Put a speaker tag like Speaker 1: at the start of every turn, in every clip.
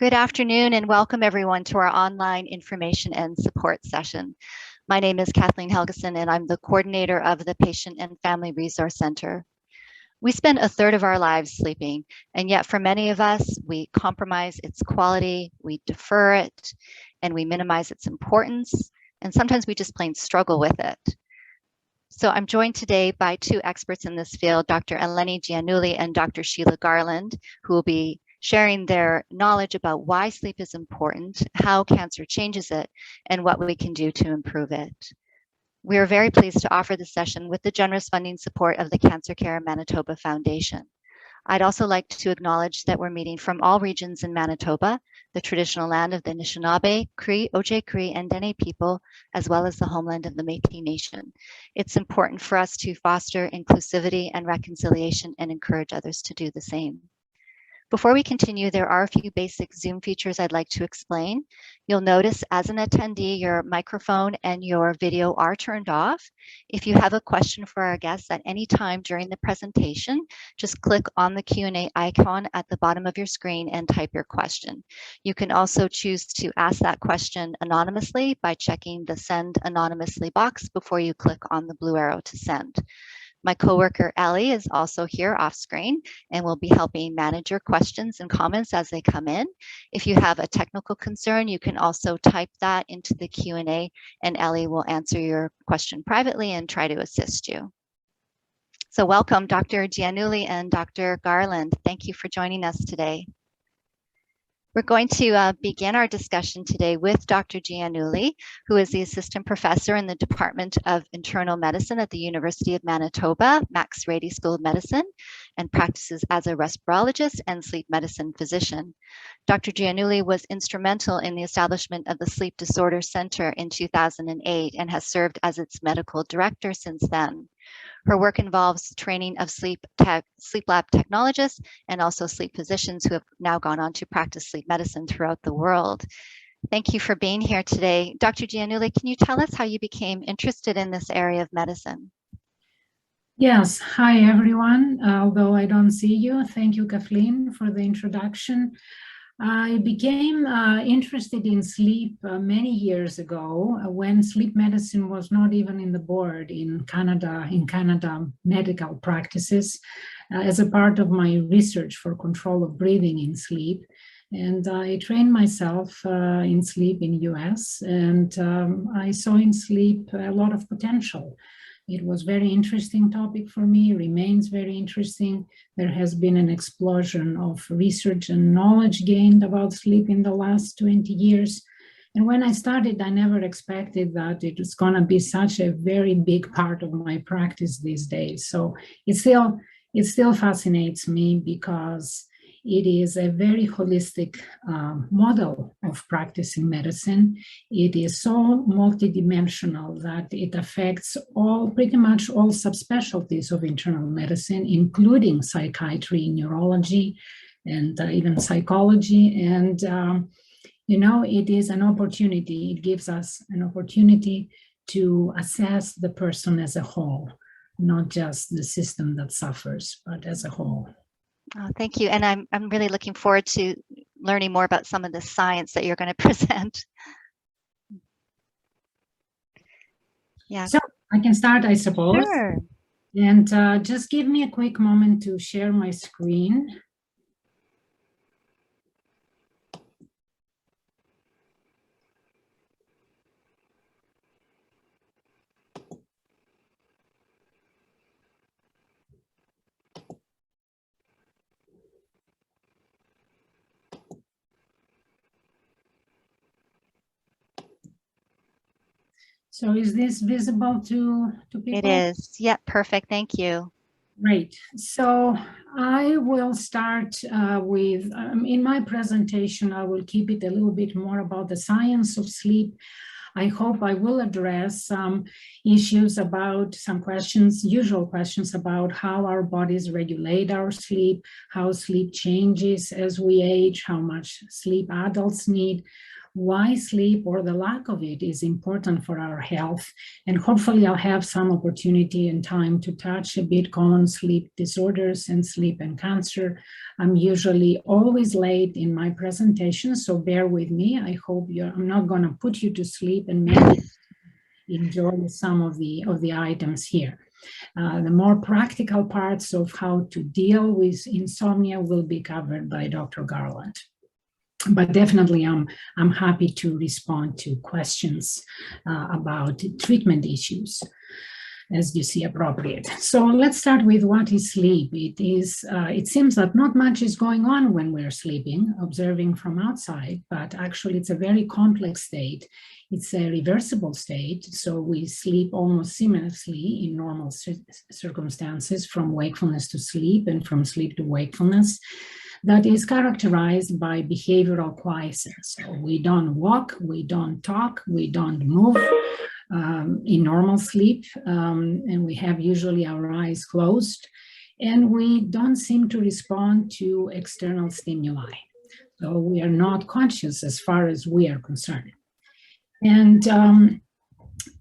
Speaker 1: Good afternoon and welcome everyone to our online information and support session. My name is Kathleen Helgeson and I'm the coordinator of the Patient and Family Resource Center. We spend a third of our lives sleeping, and yet for many of us, we compromise its quality, we defer it, and we minimize its importance, and sometimes we just plain struggle with it. So I'm joined today by two experts in this field, Dr. Eleni Giannulli and Dr. Sheila Garland, who will be sharing their knowledge about why sleep is important, how cancer changes it, and what we can do to improve it. We are very pleased to offer this session with the generous funding support of the Cancer Care Manitoba Foundation. I'd also like to acknowledge that we're meeting from all regions in Manitoba, the traditional land of the Anishinaabe, Cree, Ojibwe, and Dene people, as well as the homeland of the Métis Nation. It's important for us to foster inclusivity and reconciliation and encourage others to do the same. Before we continue, there are a few basic Zoom features I'd like to explain. You'll notice as an attendee, your microphone and your video are turned off. If you have a question for our guests at any time during the presentation, just click on the Q&A icon at the bottom of your screen and type your question. You can also choose to ask that question anonymously by checking the Send Anonymously box before you click on the blue arrow to send. My coworker, Ellie, is also here off screen and will be helping manage your questions and comments as they come in. If you have a technical concern, you can also type that into the Q&A and Ellie will answer your question privately and try to assist you. So welcome, Dr. Giannulli and Dr. Garland. Thank you for joining us today. We're going to begin our discussion today with Dr. Giannulli, who is the assistant professor in the Department of Internal Medicine at the University of Manitoba, Max Rady School of Medicine, and practices as a respirologist and sleep medicine physician. Dr. Giannulli was instrumental in the establishment of the Sleep Disorder Center in 2008 and has served as its medical director since then. Her work involves training of sleep lab technologists and also sleep physicians who have now gone on to practice sleep medicine throughout the world. Thank you for being here today. Dr. Giannulli, can you tell us how you became interested in this area of medicine?
Speaker 2: Yes, hi everyone. Although I don't see you, thank you, Kathleen, for the introduction. I became interested in sleep many years ago when sleep medicine was not even in the board in Canada medical practices as a part of my research for control of breathing in sleep. And I trained myself in sleep in US and I saw in sleep a lot of potential. It was a very interesting topic for me, remains very interesting. There has been an explosion of research and knowledge gained about sleep in the last 20 years. And when I started, I never expected that it was going to be such a very big part of my practice these days. So it still fascinates me because it is a very holistic model of practicing medicine. It is so multidimensional that it affects pretty much all subspecialties of internal medicine, including psychiatry, neurology, and even psychology. And, it is an opportunity. It gives us an opportunity to assess the person as a whole, not just the system that suffers, but as a whole.
Speaker 1: Oh, thank you. And I'm really looking forward to learning more about some of the science that you're going to present. Yeah.
Speaker 2: So I can start, I suppose.
Speaker 1: Sure.
Speaker 2: And just give me a quick moment to share my screen. So is this visible to people?
Speaker 1: It is. Yeah, perfect. Thank you.
Speaker 2: Great. So I will start with, in my presentation, I will keep it a little bit more about the science of sleep. I hope I will address some issues about some questions, usual questions about how our bodies regulate our sleep, how sleep changes as we age, how much sleep adults need. why sleep or the lack of it is important for our health. And hopefully I'll have some opportunity and time to touch a bit common sleep disorders and sleep and cancer. I'm usually always late in my presentation, so bear with me. I hope I'm not going to put you to sleep and maybe enjoy some of the items here. The more practical parts of how to deal with insomnia will be covered by Dr. Garland. But definitely, I'm happy to respond to questions about treatment issues as you see appropriate. So let's start with what is sleep. It seems that not much is going on when we're sleeping, observing from outside, but actually it's a very complex state. It's a reversible state, so we sleep almost seamlessly in normal circumstances, from wakefulness to sleep and from sleep to wakefulness. That is characterized by behavioral quiescence. So we don't walk, we don't talk, we don't move in normal sleep, and we have usually our eyes closed, and we don't seem to respond to external stimuli. So we are not conscious as far as we are concerned. And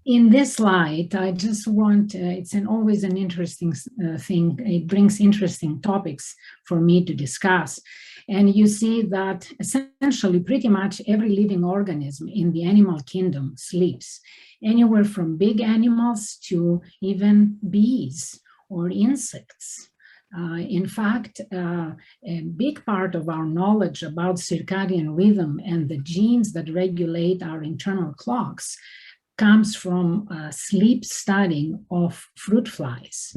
Speaker 2: in this light, I just want, it's always an interesting thing. It brings interesting topics for me to discuss. And you see that essentially pretty much every living organism in the animal kingdom sleeps, anywhere from big animals to even bees or insects. In fact, a big part of our knowledge about circadian rhythm and the genes that regulate our internal clocks comes from sleep studying of fruit flies.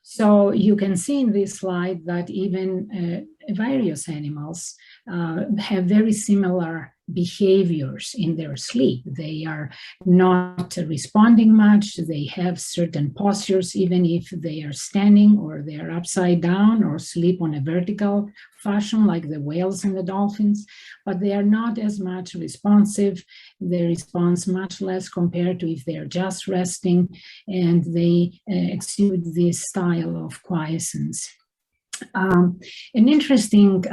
Speaker 2: So you can see in this slide that even various animals have very similar behaviors in their sleep. They are not responding much. They have certain postures, even if they are standing or they are upside down or sleep on a vertical fashion like the whales and the dolphins, but they are not as much responsive. They respond much less compared to if they are just resting, and they exude this style of quiescence. An interesting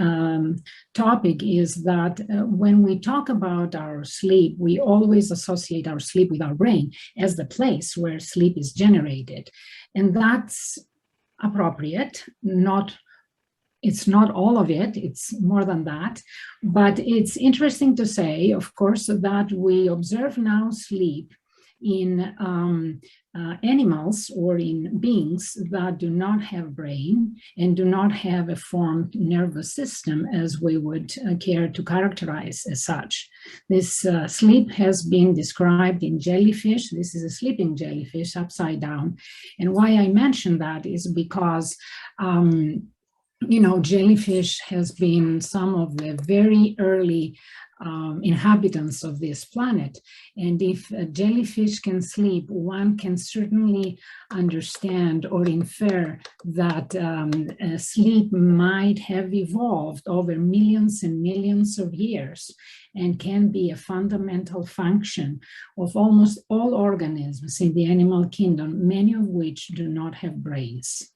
Speaker 2: topic is that when we talk about our sleep, we always associate our sleep with our brain as the place where sleep is generated. And that's appropriate. It's not all of it, it's more than that. But it's interesting to say, of course, that we observe now sleep in animals or in beings that do not have brain and do not have a formed nervous system as we would care to characterize as such. This sleep has been described in jellyfish. This is a sleeping jellyfish upside down. And why I mention that is because jellyfish has been some of the very early inhabitants of this planet. And if a jellyfish can sleep, one can certainly understand or infer that sleep might have evolved over millions and millions of years and can be a fundamental function of almost all organisms in the animal kingdom, many of which do not have brains.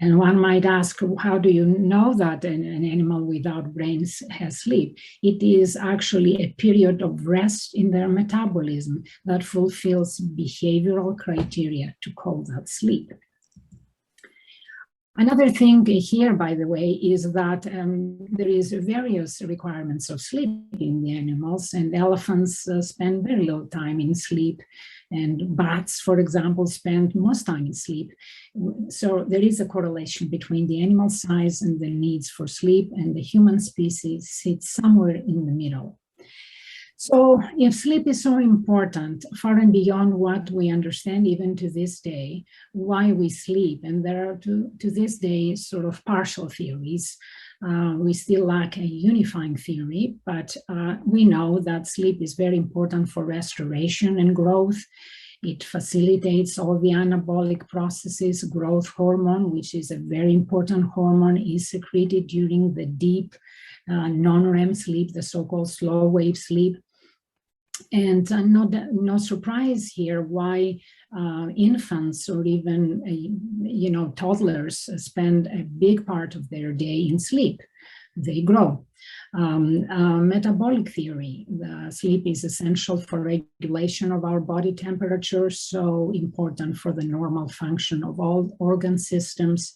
Speaker 2: And one might ask, how do you know that an animal without brains has sleep? It is actually a period of rest in their metabolism that fulfills behavioral criteria to call that sleep. Another thing here, by the way, is that there is various requirements of sleep in the animals, and elephants spend very little time in sleep, and bats, for example, spend most time in sleep. So there is a correlation between the animal size and the needs for sleep, and the human species sits somewhere in the middle. So if sleep is so important, far and beyond what we understand even to this day, why we sleep, and there are to this day sort of partial theories. We still lack a unifying theory, but we know that sleep is very important for restoration and growth. It facilitates all the anabolic processes. Growth hormone, which is a very important hormone, is secreted during the deep non-REM sleep, the so-called slow wave sleep. And no surprise here why infants or even toddlers spend a big part of their day in sleep. they grow. Metabolic theory, the sleep is essential for regulation of our body temperature, so important for the normal function of all organ systems.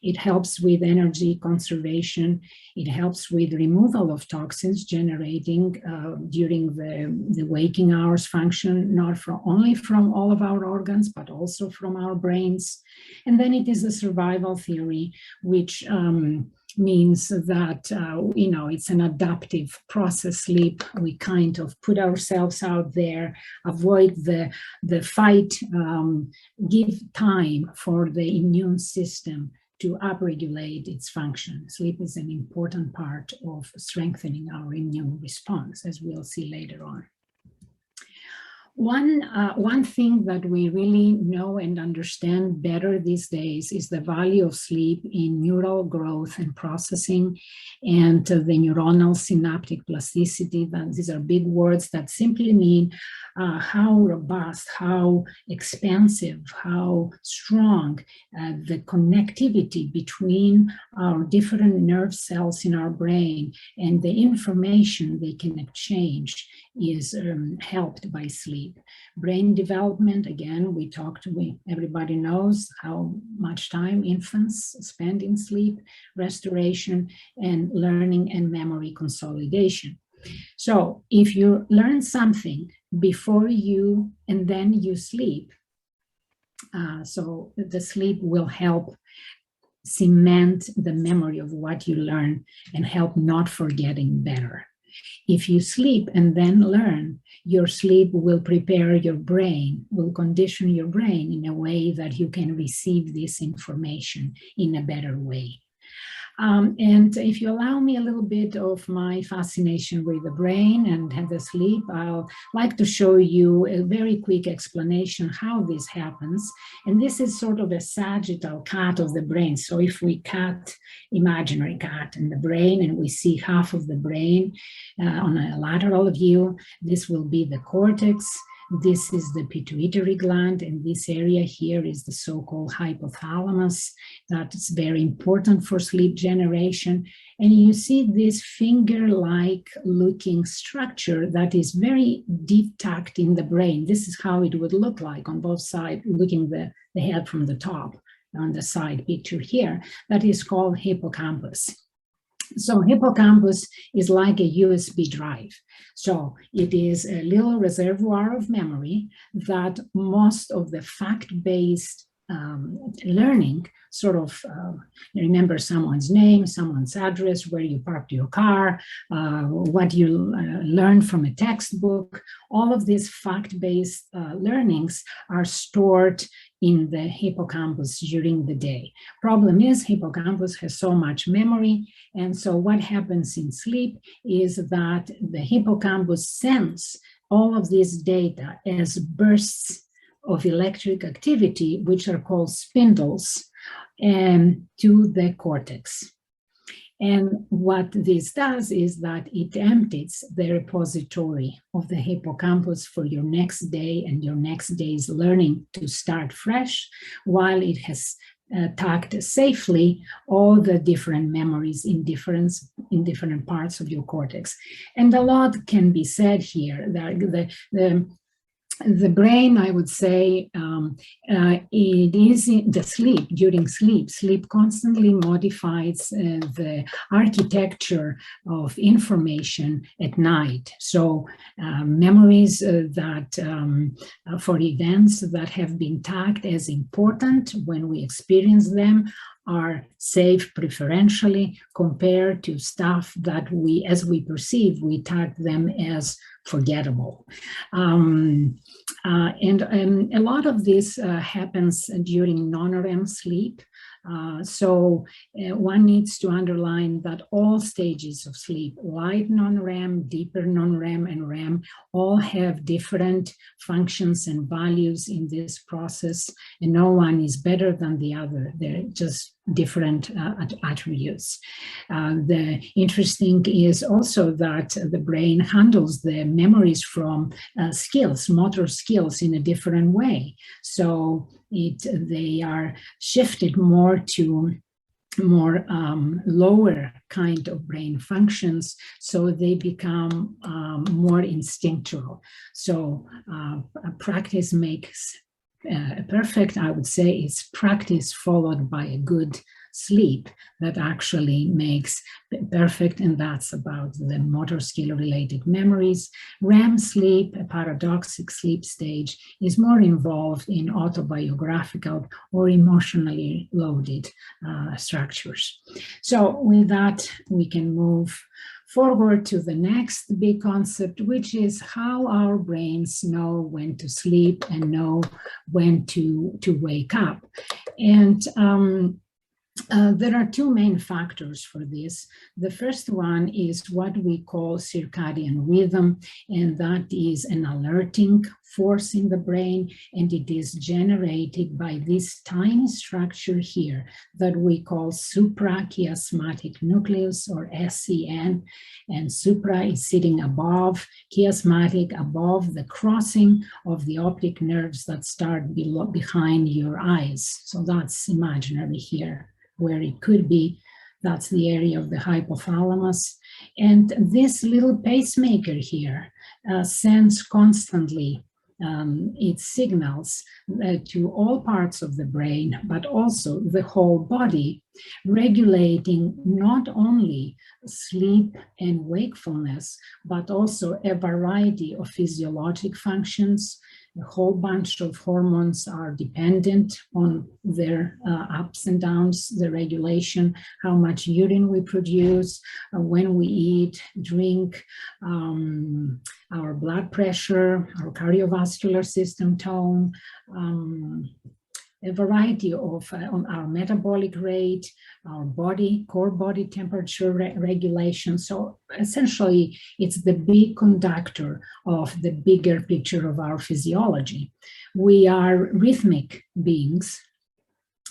Speaker 2: It helps with energy conservation. It helps with removal of toxins generating during the waking hours function, not only from all of our organs, but also from our brains. And then it is a survival theory, which means that, it's an adaptive process sleep. We kind of put ourselves out there, avoid the fight, give time for the immune system to upregulate its function. Sleep is an important part of strengthening our immune response, as we'll see later on. One thing that we really know and understand better these days is the value of sleep in neural growth and processing, and the neuronal synaptic plasticity. These are big words that simply mean how robust, how expansive, how strong the connectivity between our different nerve cells in our brain and the information they can exchange is helped by sleep. Brain development, again, everybody knows how much time infants spend in sleep, restoration, and learning and memory consolidation. So if you learn something before you and then you sleep, so the sleep will help cement the memory of what you learn and help not forgetting better. If you sleep and then learn, your sleep will prepare your brain, will condition your brain in a way that you can receive this information in a better way. And if you allow me a little bit of my fascination with the brain and the sleep, I'll like to show you a very quick explanation how this happens. And this is sort of a sagittal cut of the brain. So if we cut imaginary cut in the brain and we see half of the brain on a lateral view, this will be the cortex. This is the pituitary gland, and this area here is the so-called hypothalamus. That is very important for sleep generation. And you see this finger-like looking structure that is very deep tucked in the brain. This is how it would look like on both sides, looking the head from the top on the side picture here. That is called hippocampus. So hippocampus is like a USB drive. So it is a little reservoir of memory that most of the fact-based learning, sort of remember someone's name, someone's address, where you parked your car, what you learned from a textbook, all of these fact-based learnings are stored in the hippocampus during the day. Problem is, hippocampus has so much memory, and so what happens in sleep is that the hippocampus sends all of this data as bursts of electric activity, which are called spindles, to the cortex. And what this does is that it empties the repository of the hippocampus for your next day and your next day's learning to start fresh, while it has tucked safely all the different memories in different parts of your cortex. And a lot can be said here. The brain, I would say, it is the sleep, during sleep constantly modifies the architecture of information at night. So memories for events that have been tagged as important when we experience them are saved preferentially compared to stuff that as we perceive, we tag them as forgettable. And a lot of this happens during non-REM sleep. So one needs to underline that all stages of sleep, light non-REM, deeper non-REM, and REM, all have different functions and values in this process, and no one is better than the other. They're just different attributes. The interesting is also that the brain handles the memories from motor skills in a different way. So they are shifted more to more lower kind of brain functions, so they become more instinctual. So practice makes perfect, I would say. It's practice followed by a good sleep that actually makes perfect, and that's about the motor skill related memories. REM sleep, a paradoxic sleep stage, is more involved in autobiographical or emotionally loaded structures. So with that, we can move forward to the next big concept, which is how our brains know when to sleep and know when to wake up. And there are two main factors for this. The first one is what we call circadian rhythm, and that is an alerting force in the brain, and it is generated by this tiny structure here that we call suprachiasmatic nucleus, or SCN, and supra is sitting above, chiasmatic above the crossing of the optic nerves that start behind your eyes. So that's imaginary here, where it could be. That's the area of the hypothalamus. And this little pacemaker here sends constantly its signals to all parts of the brain, but also the whole body, regulating not only sleep and wakefulness, but also a variety of physiologic functions. A whole bunch of hormones are dependent on their ups and downs, the regulation, how much urine we produce, when we eat, drink, our blood pressure, our cardiovascular system tone, a variety of on our metabolic rate, our body, core body temperature regulation. So essentially, it's the big conductor of the bigger picture of our physiology. We are rhythmic beings,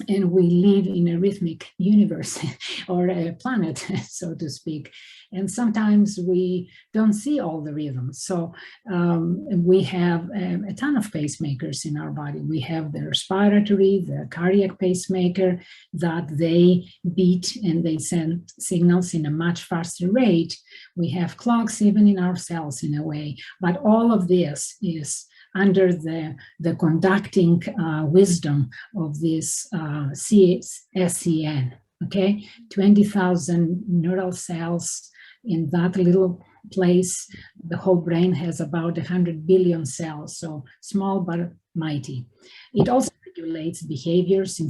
Speaker 2: and we live in a rhythmic universe or a planet, so to speak. And sometimes we don't see all the rhythms. So we have a ton of pacemakers in our body. We have the respiratory, the cardiac pacemaker, that they beat and they send signals in a much faster rate. We have clocks even in our cells in a way. But all of this is under the conducting wisdom of this SCN, okay? 20,000 neural cells in that little place. The whole brain has about 100 billion cells, so small but mighty. It also regulates behaviors in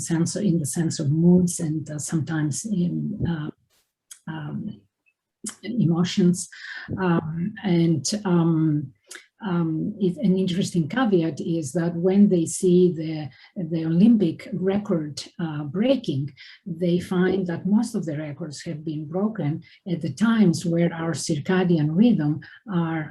Speaker 2: the sense of moods and sometimes in emotions. An interesting caveat is that when they see the Olympic record breaking, they find that most of the records have been broken at the times where our circadian rhythm,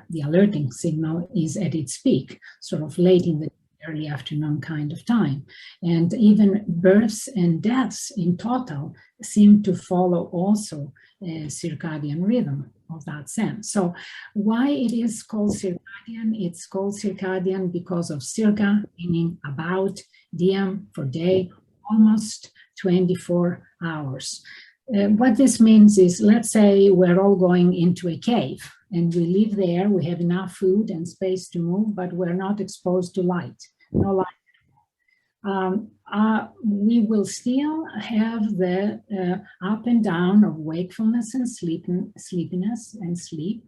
Speaker 2: the alerting signal, is at its peak, sort of late in the early afternoon kind of time. And even births and deaths in total seem to follow also a circadian rhythm of that sense. So why it is called circadian? It's called circadian because of circa, meaning about, diem for day, almost 24 hours. What this means is, let's say we're all going into a cave and we live there, we have enough food and space to move, but we're not exposed to light, no light. We will still have the up and down of wakefulness and sleepiness and sleep.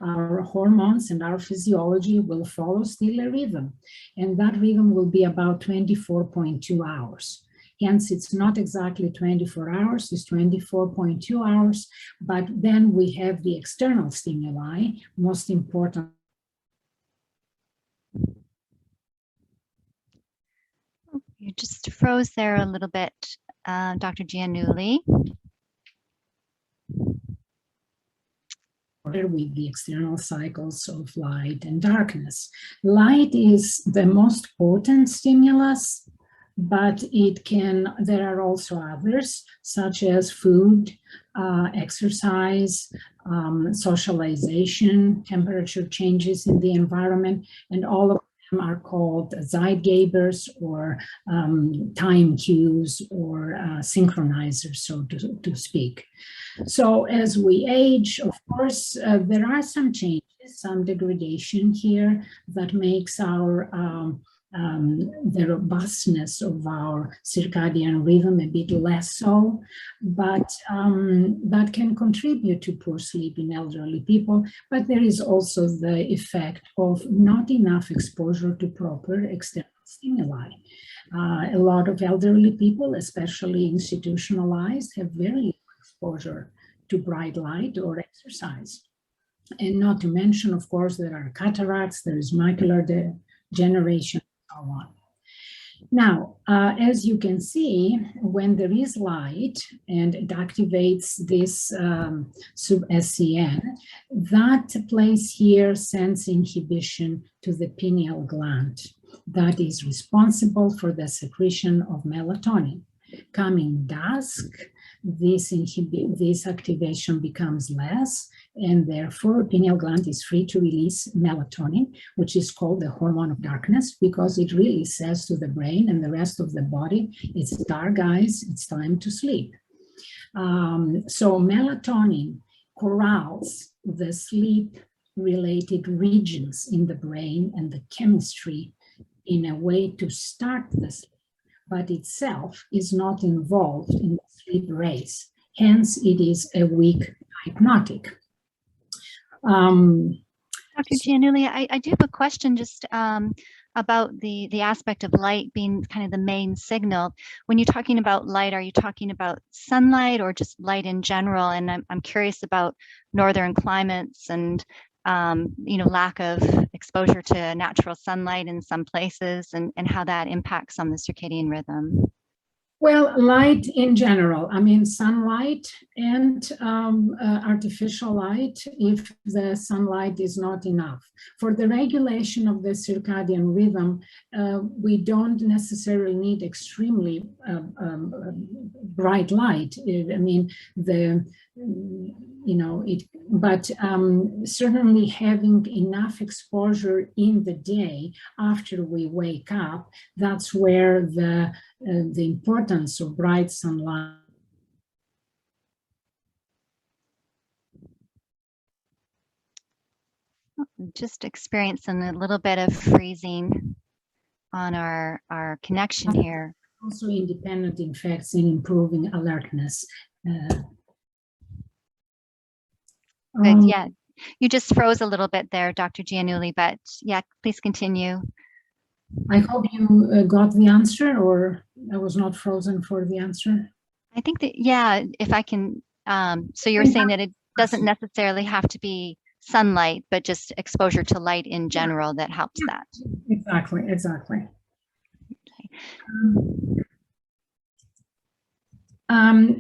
Speaker 2: Our hormones and our physiology will follow still a rhythm, and that rhythm will be about 24.2 hours. Hence, it's not exactly 24 hours, it's 24.2 hours, but then we have the external stimuli, most important.
Speaker 1: You just froze there a little bit, Dr. Giannulli.
Speaker 2: With the external cycles of light and darkness. Light is the most potent stimulus, but there are also others, such as food, exercise, socialization, temperature changes in the environment, and all of them are called zeitgebers, or time cues, or synchronizers, so to speak. So as we age, of course, there are some changes, some degradation here that makes our the robustness of our circadian rhythm a bit less so, but that can contribute to poor sleep in elderly people. But there is also the effect of not enough exposure to proper external stimuli. A lot of elderly people, especially institutionalized, have very little exposure to bright light or exercise. And not to mention, of course, there are cataracts, there is macular degeneration, and so on. Now, as you can see, when there is light and it activates this sub-SCN, that place here sends inhibition to the pineal gland that is responsible for the secretion of melatonin. Coming dusk, this activation becomes less, and therefore pineal gland is free to release melatonin, which is called the hormone of darkness, because it really says to the brain and the rest of the body, it's dark, guys, it's time to sleep. So melatonin corrals the sleep-related regions in the brain and the chemistry in a way to start the sleep, but itself is not involved in the sleep race. Hence, it is a weak hypnotic.
Speaker 1: Dr. Giannulli, I do have a question just about the aspect of light being kind of the main signal. When you're talking about light, are you talking about sunlight or just light in general? And I'm curious about northern climates and lack of exposure to natural sunlight in some places, and how that impacts on the circadian rhythm.
Speaker 2: Well, light in general, I mean, sunlight and artificial light, if the sunlight is not enough. For the regulation of the circadian rhythm, we don't necessarily need extremely bright light. I mean, but certainly having enough exposure in the day after we wake up, that's where the importance of bright sunlight.
Speaker 1: Just experiencing a little bit of freezing on our connection here.
Speaker 2: Also independent effects in improving alertness.
Speaker 1: Good, yeah. You just froze a little bit there, Dr. Giannulli, but yeah, please continue.
Speaker 2: I hope you got the answer, or I was not frozen for the answer.
Speaker 1: I think that, yeah, if I can, so you're saying that it doesn't necessarily have to be sunlight, but just exposure to light in general that helps that.
Speaker 2: Exactly.
Speaker 1: Okay.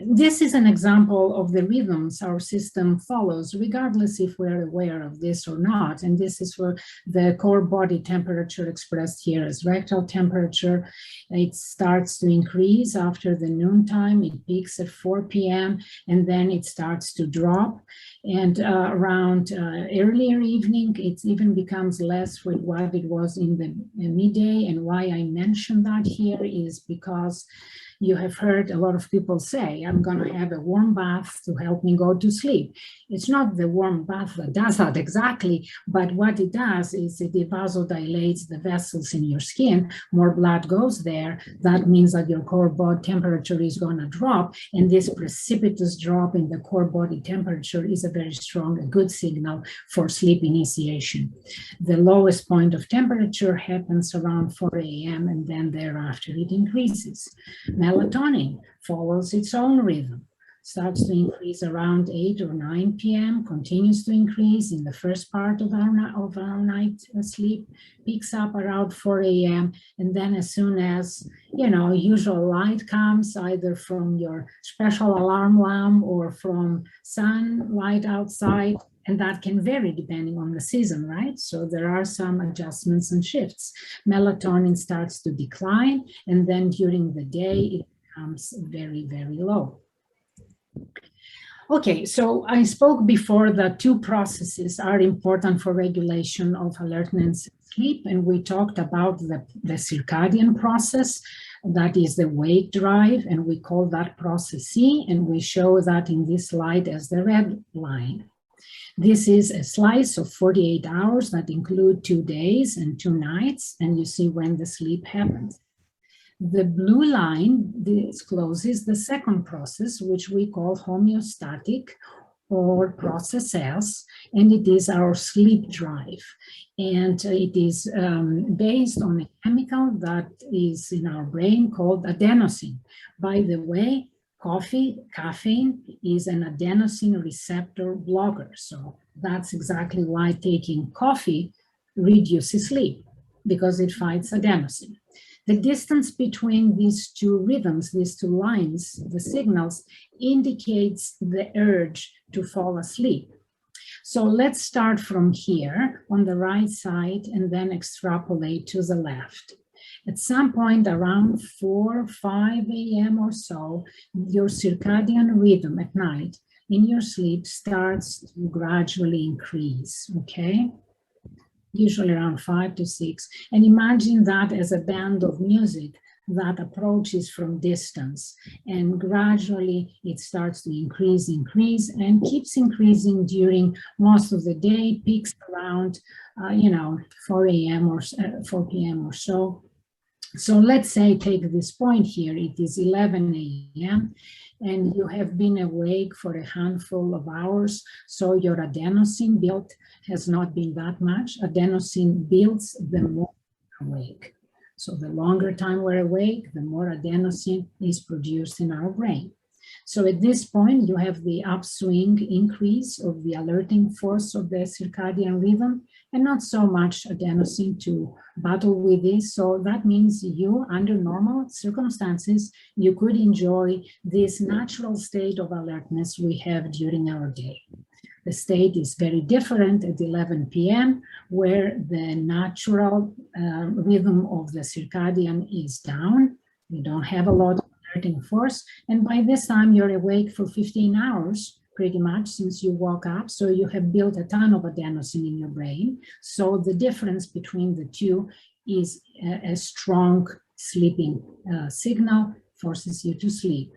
Speaker 2: This is an example of the rhythms our system follows, regardless if we're aware of this or not. And this is for the core body temperature expressed here as rectal temperature. It starts to increase after the noontime. It peaks at 4 p.m. and then it starts to drop. And around earlier evening, it even becomes less with what it was in the midday. And why I mention that here is because you have heard a lot of people say, I'm going to have a warm bath to help me go to sleep. It's not the warm bath that does that exactly, but what it does is it vasodilates the vessels in your skin. More blood goes there. That means that your core body temperature is going to drop. And this precipitous drop in the core body temperature is a very strong, a good signal for sleep initiation. The lowest point of temperature happens around 4 a.m. and then thereafter it increases. Melatonin follows its own rhythm, starts to increase around 8 or 9 p.m., continues to increase in the first part of our night sleep, peaks up around 4 a.m., and then as soon as, usual light comes, either from your special alarm lamp or from sunlight outside, and that can vary depending on the season, right? So there are some adjustments and shifts. Melatonin starts to decline, and then during the day, it becomes very, very low. Okay, so I spoke before that two processes are important for regulation of alertness and sleep, and we talked about the circadian process, that is the wake drive, and we call that process C, and we show that in this slide as the red line. This is a slice of 48 hours that include 2 days and 2 nights, and you see when the sleep happens. The blue line discloses the second process, which we call homeostatic or process S, and it is our sleep drive. And it is based on a chemical that is in our brain called adenosine. By the way, caffeine is an adenosine receptor blocker. So that's exactly why taking coffee reduces sleep, because it fights adenosine. The distance between these two rhythms, these two lines, the signals, indicates the urge to fall asleep. So let's start from here on the right side and then extrapolate to the left. At some point around 4 or 5 a.m. or so, your circadian rhythm at night in your sleep starts to gradually increase, okay? Usually around 5 to 6. And imagine that as a band of music that approaches from distance. And gradually it starts to increase, and keeps increasing during most of the day, peaks around, 4 a.m. or 4 p.m. or so. So let's say, take this point here, it is 11 a.m. and you have been awake for a handful of hours, so your adenosine build has not been that much. Adenosine builds the more awake. So the longer time we're awake, the more adenosine is produced in our brain. So at this point, you have the upswing increase of the alerting force of the circadian rhythm, and not so much adenosine to battle with this. So that means you, under normal circumstances, you could enjoy this natural state of alertness we have during our day. The state is very different at 11 p.m., where the natural rhythm of the circadian is down. You don't have a lot of alerting force. And by this time, you're awake for 15 hours, pretty much, since you woke up. So you have built a ton of adenosine in your brain. So the difference between the two is a strong sleeping signal, forces you to sleep.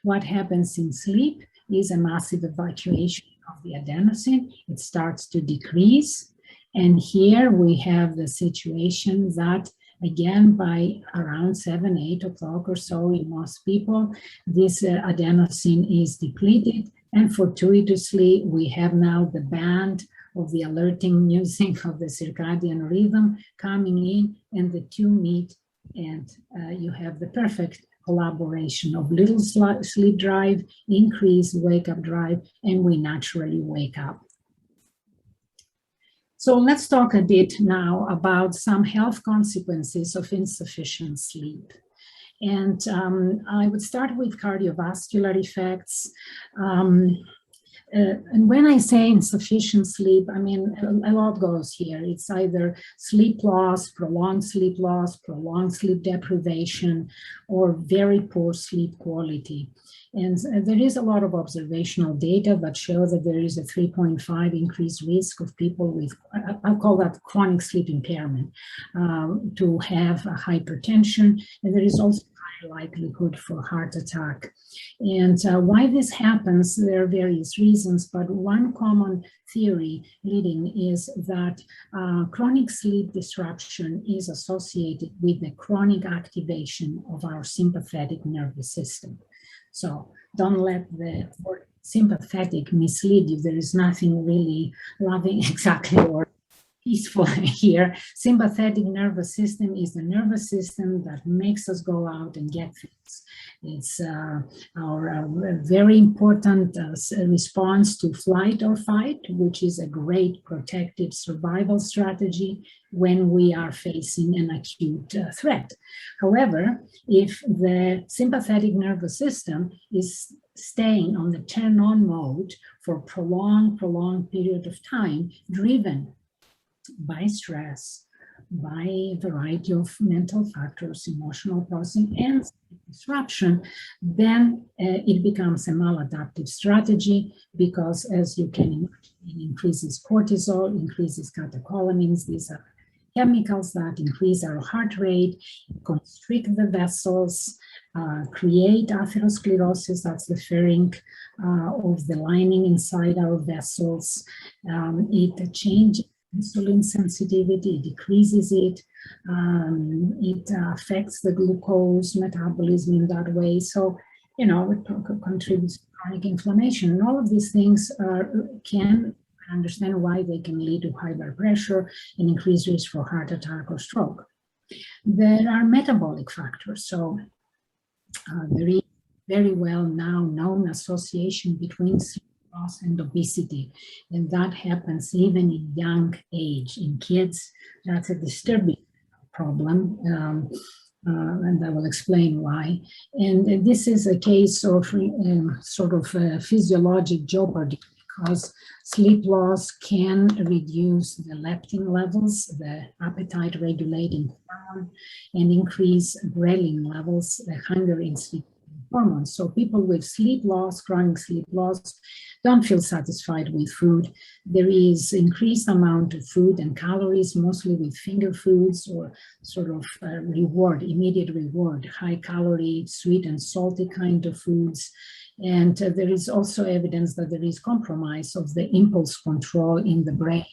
Speaker 2: What happens in sleep is a massive evacuation of the adenosine. It starts to decrease. And here we have the situation that, again, by around 7, 8 o'clock or so in most people, this adenosine is depleted. And fortuitously, we have now the band of the alerting music of the circadian rhythm coming in, and the two meet, and you have the perfect collaboration of little sleep drive, increased wake-up drive, and we naturally wake up. So let's talk a bit now about some health consequences of insufficient sleep. And I would start with cardiovascular effects. And when I say insufficient sleep, I mean, a lot goes here. It's either sleep loss, prolonged sleep deprivation, or very poor sleep quality. And there is a lot of observational data that show that there is a 3.5 increased risk of people with, I'll call that chronic sleep impairment, to have hypertension. And there is also high likelihood for heart attack. And why this happens, there are various reasons, but one common theory leading is that chronic sleep disruption is associated with the chronic activation of our sympathetic nervous system. So don't let the word sympathetic mislead you. There is nothing really loving exactly or peaceful here. Sympathetic nervous system is the nervous system that makes us go out and get things. It's our very important response to flight or fight, which is a great protective survival strategy when we are facing an acute threat. However, if the sympathetic nervous system is staying on the turn-on mode for prolonged period of time, driven by stress, by a variety of mental factors, emotional processing, and disruption, then it becomes a maladaptive strategy because, as you can imagine, it increases cortisol, increases catecholamines. These are chemicals that increase our heart rate, constrict the vessels, create atherosclerosis, that's the furring of the lining inside our vessels. It changes insulin sensitivity, it decreases it, it affects the glucose metabolism in that way. So, you know, it contributes to chronic inflammation. And all of these things can understand why they can lead to high blood pressure and increased risk for heart attack or stroke. There are metabolic factors. So there is very well now known association between sleep loss and obesity, and that happens even in young age. In kids, that's a disturbing problem, and I will explain why. And this is a case of sort of physiologic jeopardy, because sleep loss can reduce the leptin levels, the appetite regulating hormone, and increase ghrelin levels, the hunger instinct hormones. So people with sleep loss, chronic sleep loss, don't feel satisfied with food. There is increased amount of food and calories, mostly with finger foods or sort of reward, immediate reward, high calorie, sweet and salty kind of foods. And there is also evidence that there is compromise of the impulse control in the brain,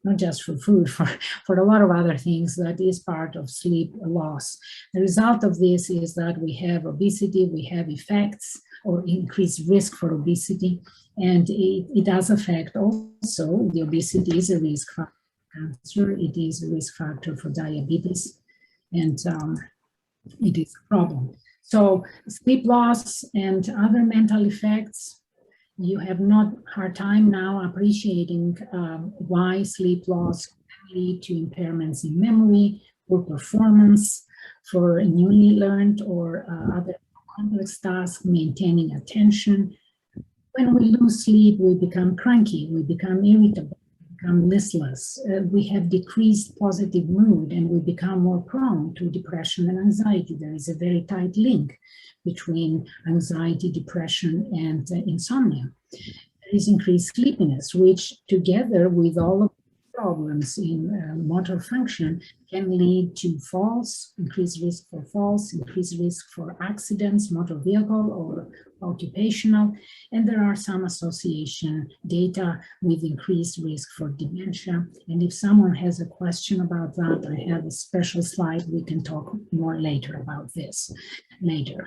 Speaker 2: not just for food, for a lot of other things that is part of sleep loss. The result of this is that we have obesity, we have effects or increased risk for obesity, and it does affect also, the obesity is a risk factor for cancer, it is a risk factor for diabetes, and it is a problem. So sleep loss and other mental effects, you have not hard time now appreciating why sleep loss can lead to impairments in memory, poor performance for newly learned or other complex tasks, maintaining attention. When we lose sleep, we become cranky, we become irritable, we become listless, we have decreased positive mood, and we become more prone to depression and anxiety. There is a very tight link between anxiety, depression, and insomnia. There is increased sleepiness, which together with all of the problems in motor function can lead to falls, increased risk for falls, increased risk for accidents, motor vehicle or occupational, and there are some association data with increased risk for dementia. And if someone has a question about that, I have a special slide. We can talk more later about this later.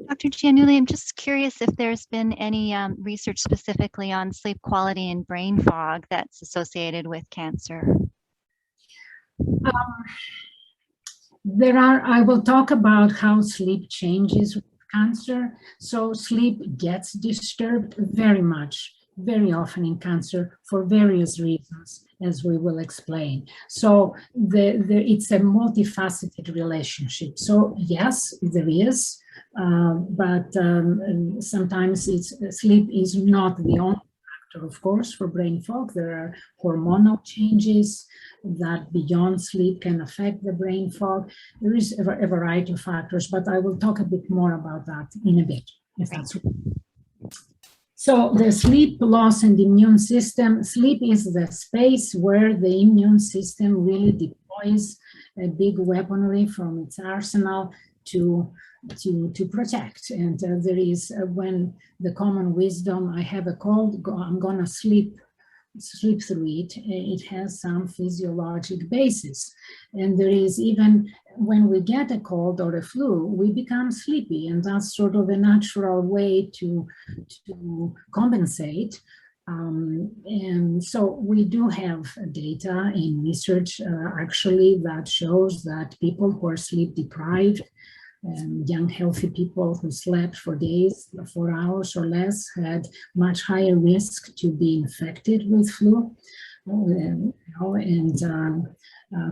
Speaker 1: Dr. Giannulli, I'm just curious if there's been any research specifically on sleep quality and brain fog that's associated with cancer.
Speaker 2: I will talk about how sleep changes with cancer. So sleep gets disturbed very much, very often in cancer for various reasons, as we will explain. So it's a multifaceted relationship. So yes, there is, but sometimes sleep is not the only factor, of course, for brain fog. There are hormonal changes that beyond sleep can affect the brain fog. There is a variety of factors, but I will talk a bit more about that in a bit, if that's okay. So the sleep loss and immune system, sleep is the space where the immune system really deploys a big weaponry from its arsenal to protect. And there is, when the common wisdom, I have a cold, I'm gonna sleep through it, it has some physiologic basis. And there is, even when we get a cold or a flu, we become sleepy, and that's sort of a natural way to compensate. And so we do have data in research actually that shows that people who are sleep deprived, young healthy people who slept for days, 4 hours or less, had much higher risk to be infected with flu.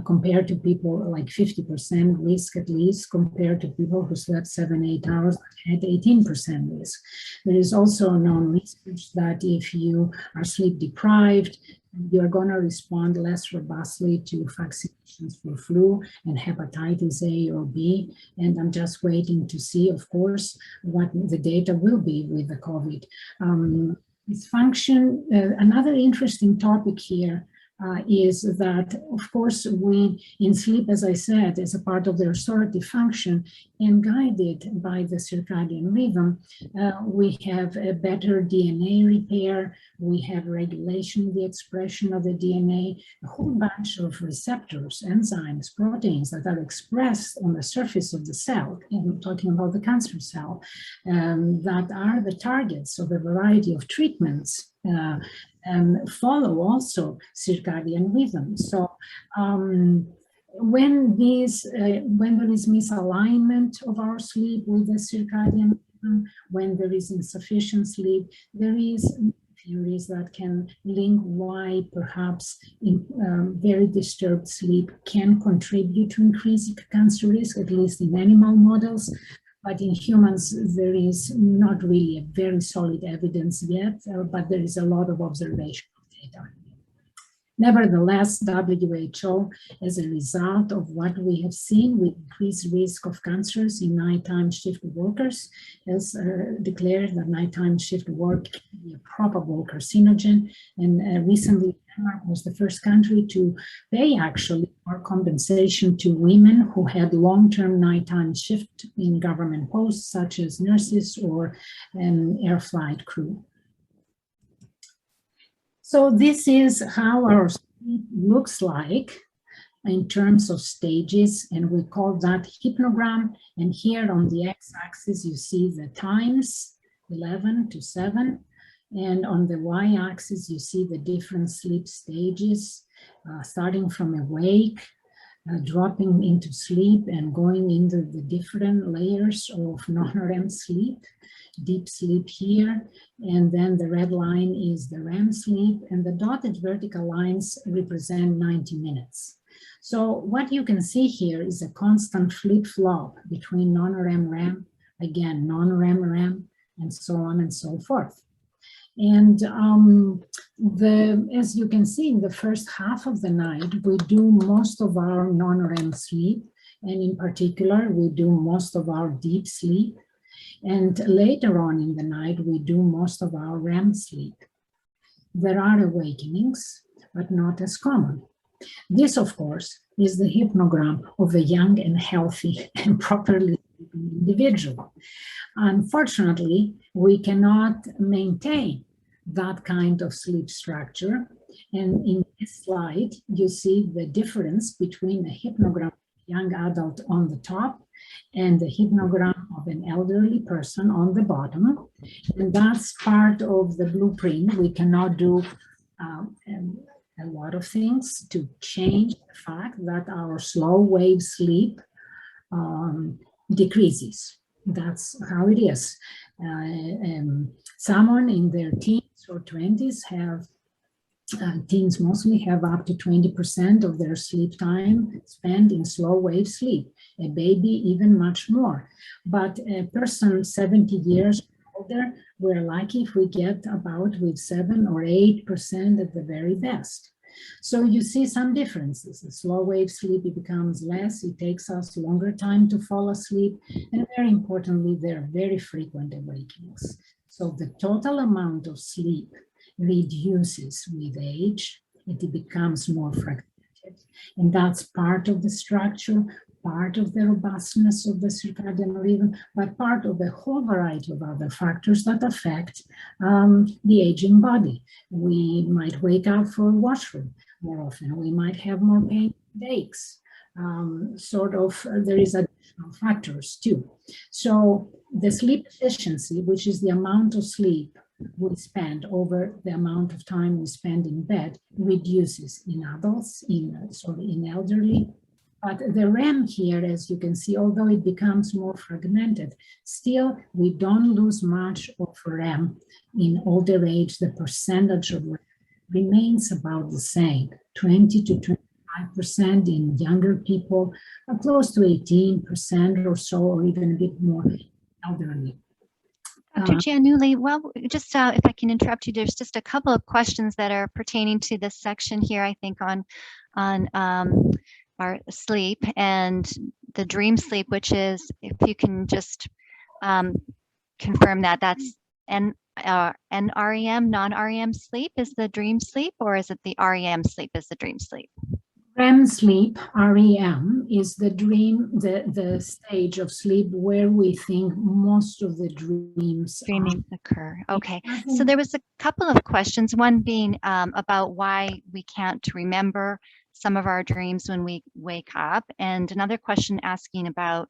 Speaker 2: Compared to people, like 50% risk at least, compared to people who slept 7-8 hours, had 18% risk. There is also known research that if you are sleep deprived, You're going to respond less robustly to vaccinations for flu and hepatitis A or B. And I'm just waiting to see, of course, what the data will be with the COVID. Dysfunction, another interesting topic here is that, of course, we in sleep, as I said, as a part of the restorative function and guided by the circadian rhythm, we have a better DNA repair, we have regulation of the expression of the DNA, a whole bunch of receptors, enzymes, proteins that are expressed on the surface of the cell, and I'm talking about the cancer cell, that are the targets of a variety of treatments. And follow also circadian rhythm. So when there is misalignment of our sleep with the circadian rhythm, when there is insufficient sleep, there is theories that can link why perhaps very disturbed sleep can contribute to increased cancer risk, at least in animal models. But in humans, there is not really a very solid evidence yet, but there is a lot of observational data. Nevertheless, WHO, as a result of what we have seen with increased risk of cancers in nighttime shift workers, has declared that nighttime shift work can be a probable carcinogen. And recently, Denmark was the first country to pay actually more compensation to women who had long-term nighttime shift in government posts, such as nurses or air flight crew. So this is how our sleep looks like in terms of stages, and we call that hypnogram. And here on the x-axis, you see the times, 11 to 7. And on the y-axis, you see the different sleep stages, starting from awake, dropping into sleep and going into the different layers of non-REM sleep. Deep sleep here, and then the red line is the REM sleep, and the dotted vertical lines represent 90 minutes. So what you can see here is a constant flip-flop between non-REM, REM, again, non-REM, REM, and so on and so forth. And as you can see, in the first half of the night, we do most of our non-REM sleep, and in particular, we do most of our deep sleep. And later on in the night, we do most of our REM sleep. There are awakenings, but not as common. This, of course, is the hypnogram of a young and healthy and properly sleeping individual. Unfortunately, we cannot maintain that kind of sleep structure. And in this slide, you see the difference between a hypnogram of a young adult on the top and the hypnogram of an elderly person on the bottom. And that's part of the blueprint. We cannot do a lot of things to change the fact that our slow wave sleep decreases. That's how it is. Someone in their teens or 20s have teens mostly have up to 20% of their sleep time spent in slow wave sleep, a baby even much more. But a person 70 years older, we're lucky if we get about with 7 or 8% at the very best. So you see some differences. The slow wave sleep, it becomes less, it takes us longer time to fall asleep, and very importantly, there are very frequent awakenings. So the total amount of sleep reduces with age, it becomes more fragmented. And that's part of the structure, part of the robustness of the circadian rhythm, but part of a whole variety of other factors that affect the aging body. We might wake up for washroom more often. We might have more pain and aches. There is additional factors too. So the sleep efficiency, which is the amount of sleep we spend over the amount of time we spend in bed, reduces in adults, in elderly. But the REM here, as you can see, although it becomes more fragmented, still we don't lose much of REM in older age. The percentage of REM remains about the same, 20 to 25% in younger people, close to 18% or so, or even a bit more elderly.
Speaker 1: Dr. Giannulli, well, just if I can interrupt you, there's just a couple of questions that are pertaining to this section here, I think, on our sleep and the dream sleep, which is, if you can just confirm that that's NREM, non-REM sleep is the dream sleep, or is it the REM sleep is the dream sleep?
Speaker 2: REM sleep, REM, is the dream, the stage of sleep where we think most of the dreams
Speaker 1: occur. Okay, so there was a couple of questions, one being about why we can't remember some of our dreams when we wake up, and another question asking about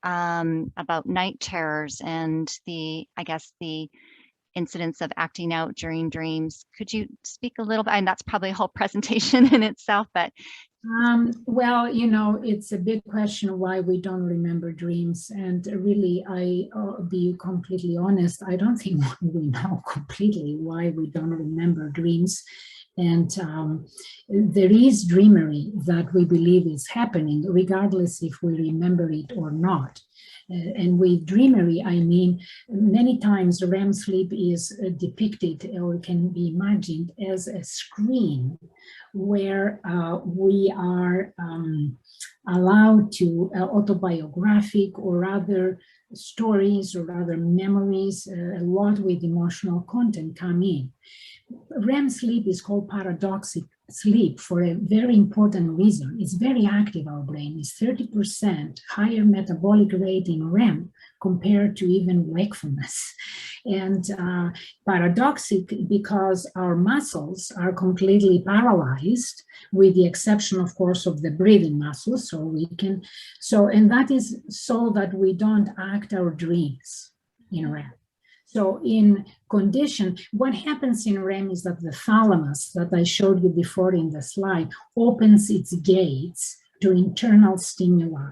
Speaker 1: night terrors and I guess the incidents of acting out during dreams. Could you speak a little bit? And that's probably a whole presentation in itself, but
Speaker 2: well, it's a big question why we don't remember dreams. And really, I'll be completely honest, I don't think we know completely why we don't remember dreams. And there is dreamery that we believe is happening, regardless if we remember it or not. And with dreamery, I mean, many times REM sleep is depicted or can be imagined as a screen where we are allowed to autobiographic or other stories or other memories, a lot with emotional content come in. REM sleep is called paradoxical sleep for a very important reason. It's very active, our brain. It's 30% higher metabolic rate in REM compared to even wakefulness. And paradoxic because our muscles are completely paralyzed, with the exception, of course, of the breathing muscles. And that is so that we don't act our dreams in REM. So in condition, what happens in REM is that the thalamus that I showed you before in the slide opens its gates to internal stimuli,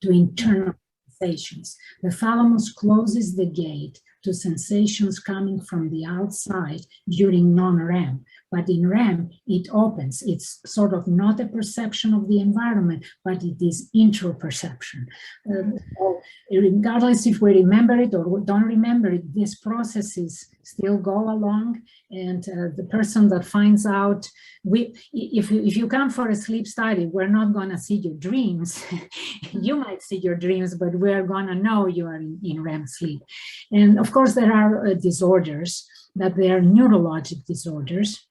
Speaker 2: to internal sensations. The thalamus closes the gate to sensations coming from the outside during non-REM. But in REM, it opens. It's sort of not a perception of the environment, but it is introperception. So regardless if we remember it or don't remember it, these processes still go along. And the person that finds out, if you come for a sleep study, we're not going to see your dreams. You might see your dreams, but we're going to know you are in REM sleep. And of course, there are disorders, that they are neurologic disorders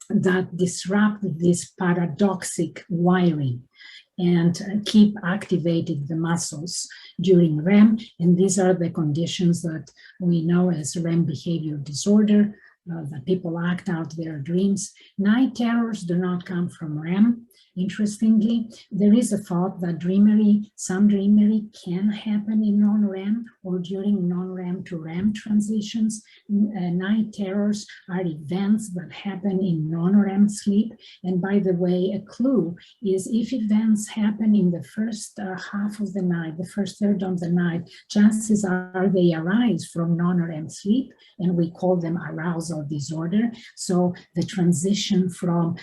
Speaker 2: that disrupt this paradoxic wiring and keep activating the muscles during REM. And these are the conditions that we know as REM behavior disorder, that people act out their dreams. Night terrors do not come from REM. Interestingly, there is a thought that some dreamery can happen in non-REM or during non-REM to REM transitions. Night terrors are events that happen in non-REM sleep. And by the way, a clue is if events happen in the first half of the night, the first third of the night, chances are they arise from non-REM sleep, and we call them arousal disorder. So the transition from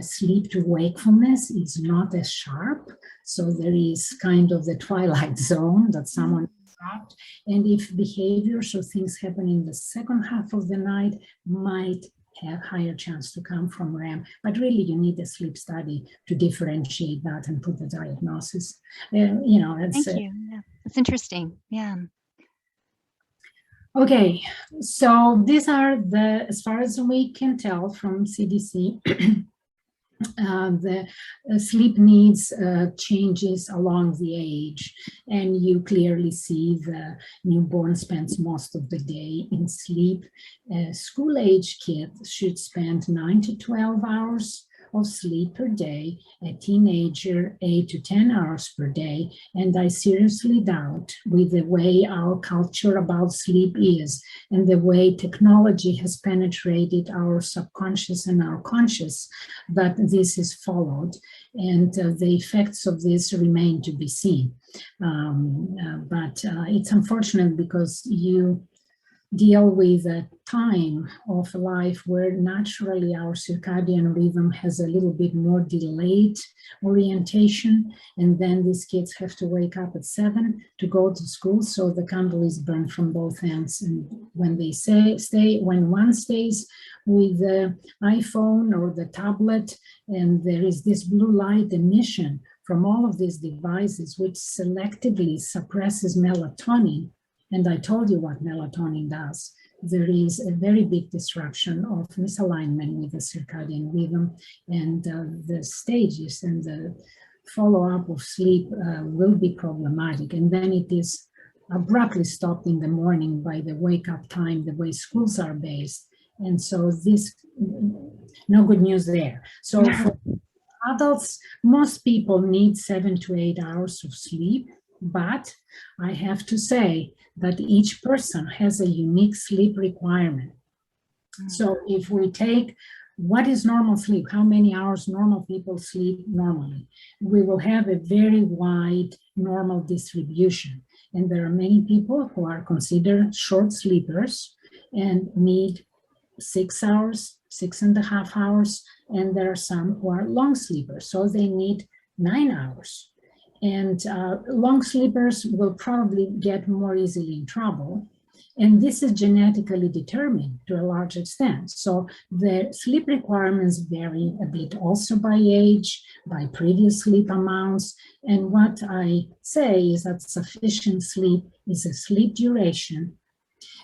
Speaker 2: sleep to wakefulness is not as sharp. So there is kind of the twilight zone that someone is trapped. And if behaviors or things happen in the second half of the night, might have higher chance to come from REM. But really, you need a sleep study to differentiate that and put the diagnosis.
Speaker 1: Thank you. Yeah, that's interesting. Yeah.
Speaker 2: Okay, so these are as far as we can tell from CDC, the sleep needs changes along the age, and you clearly see the newborn spends most of the day in sleep. School-age kids should spend 9 to 12 hours of sleep per day, a teenager 8 to 10 hours per day. And I seriously doubt, with the way our culture about sleep is and the way technology has penetrated our subconscious and our conscious, that this is followed. And the effects of this remain to be seen. But it's unfortunate because deal with a time of life where naturally our circadian rhythm has a little bit more delayed orientation, and then these kids have to wake up at 7 to go to school, so the candle is burned from both ends. And when they when one stays with the iPhone or the tablet, and there is this blue light emission from all of these devices, which selectively suppresses melatonin. And I told you what melatonin does. There is a very big disruption of misalignment with the circadian rhythm, and the stages and the follow-up of sleep will be problematic. And then it is abruptly stopped in the morning by the wake-up time, the way schools are based. And so this, no good news there. So for adults, most people need 7 to 8 hours of sleep, but I have to say that each person has a unique sleep requirement. So if we take what is normal sleep, how many hours normal people sleep normally, we will have a very wide normal distribution. And there are many people who are considered short sleepers and need 6 hours, 6.5 hours, and there are some who are long sleepers, so they need 9 hours. And long sleepers will probably get more easily in trouble. And this is genetically determined to a large extent. So the sleep requirements vary a bit also by age, by previous sleep amounts. And what I say is that sufficient sleep is a sleep duration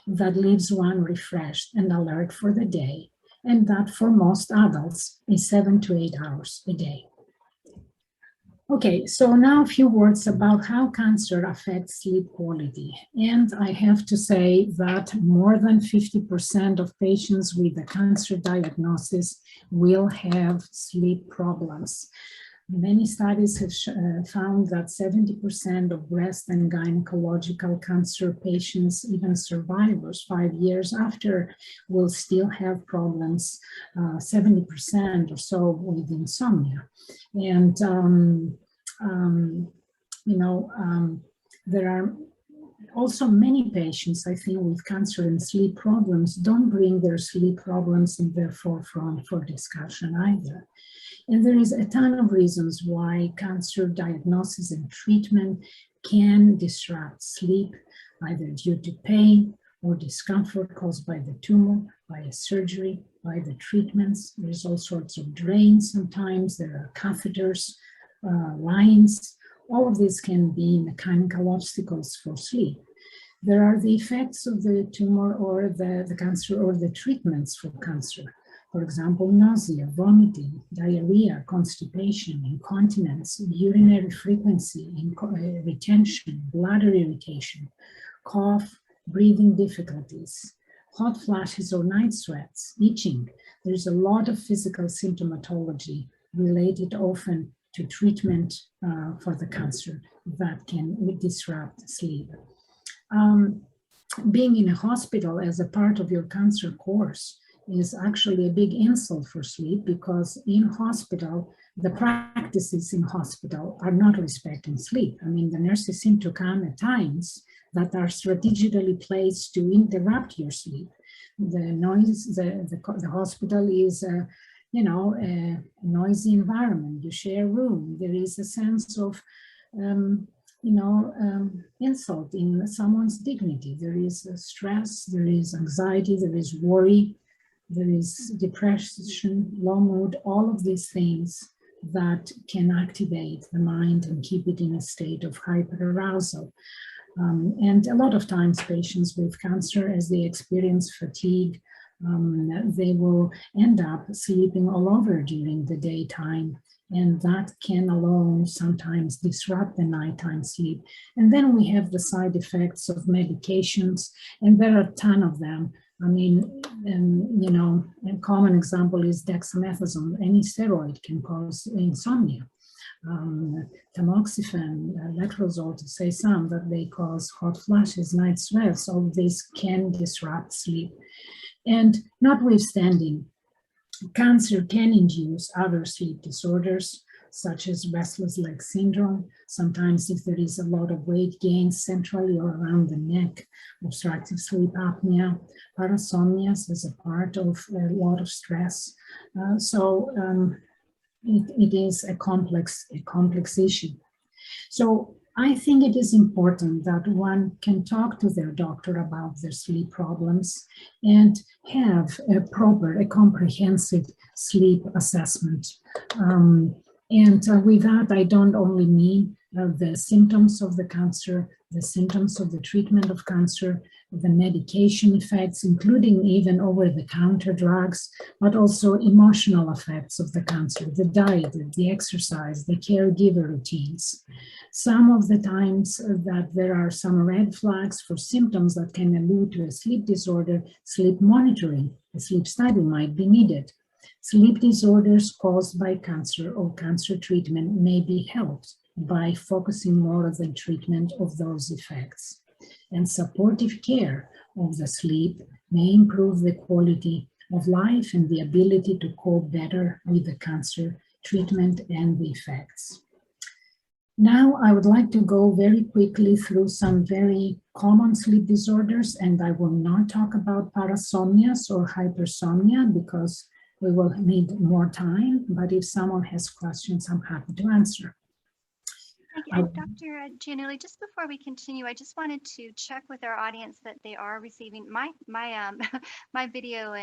Speaker 2: that leaves one refreshed and alert for the day. And that for most adults is 7 to 8 hours a day. Okay, so now a few words about how cancer affects sleep quality. And I have to say that more than 50% of patients with a cancer diagnosis will have sleep problems. Many studies have found that 70% of breast and gynecological cancer patients, even survivors 5 years after, will still have problems, 70% or so with insomnia. And, there are also many patients, I think, with cancer and sleep problems don't bring their sleep problems in their forefront for discussion either. And there is a ton of reasons why cancer diagnosis and treatment can disrupt sleep, either due to pain or discomfort caused by the tumor, by a surgery, by the treatments. There's all sorts of drains sometimes, there are catheters, lines. All of this can be mechanical obstacles for sleep. There are the effects of the tumor or the cancer or the treatments for cancer. For example, nausea, vomiting, diarrhea, constipation, incontinence, urinary frequency, retention, bladder irritation, cough, breathing difficulties, hot flashes or night sweats, itching. There's a lot of physical symptomatology related often to treatment for the cancer that can disrupt sleep. Being in a hospital as a part of your cancer course is actually a big insult for sleep, because in hospital, the practices in hospital are not respecting sleep. I mean, the nurses seem to come at times that are strategically placed to interrupt your sleep. The noise, the hospital is a noisy environment. You share a room. There is a sense of insult in someone's dignity. There is stress, there is anxiety, there is worry, there is depression, low mood, all of these things that can activate the mind and keep it in a state of hyperarousal. And a lot of times patients with cancer, as they experience fatigue, they will end up sleeping all over during the daytime, and that can alone sometimes disrupt the nighttime sleep. And then we have the side effects of medications, and there are a ton of them. I mean, a common example is dexamethasone. Any steroid can cause insomnia. Tamoxifen, letrozole, to say some, that they cause hot flashes, night sweats. All of this can disrupt sleep. And notwithstanding, cancer can induce other sleep disorders, such as restless leg syndrome. Sometimes if there is a lot of weight gain centrally or around the neck, obstructive sleep apnea, parasomnias as a part of a lot of stress. It is a complex issue. So I think it is important that one can talk to their doctor about their sleep problems and have a comprehensive sleep assessment. With that, I don't only mean the symptoms of the cancer, the symptoms of the treatment of cancer, the medication effects, including even over-the-counter drugs, but also emotional effects of the cancer, the diet, the exercise, the caregiver routines. Some of the times that there are some red flags for symptoms that can allude to a sleep disorder, sleep monitoring, a sleep study might be needed. Sleep disorders caused by cancer or cancer treatment may be helped by focusing more on the treatment of those effects. And supportive care of the sleep may improve the quality of life and the ability to cope better with the cancer treatment and the effects. Now, I would like to go very quickly through some very common sleep disorders, and I will not talk about parasomnias or hypersomnia because we will need more time, but if someone has questions, I'm happy to answer.
Speaker 1: Dr. Giannulli, just before we continue, I just wanted to check with our audience that they are receiving my video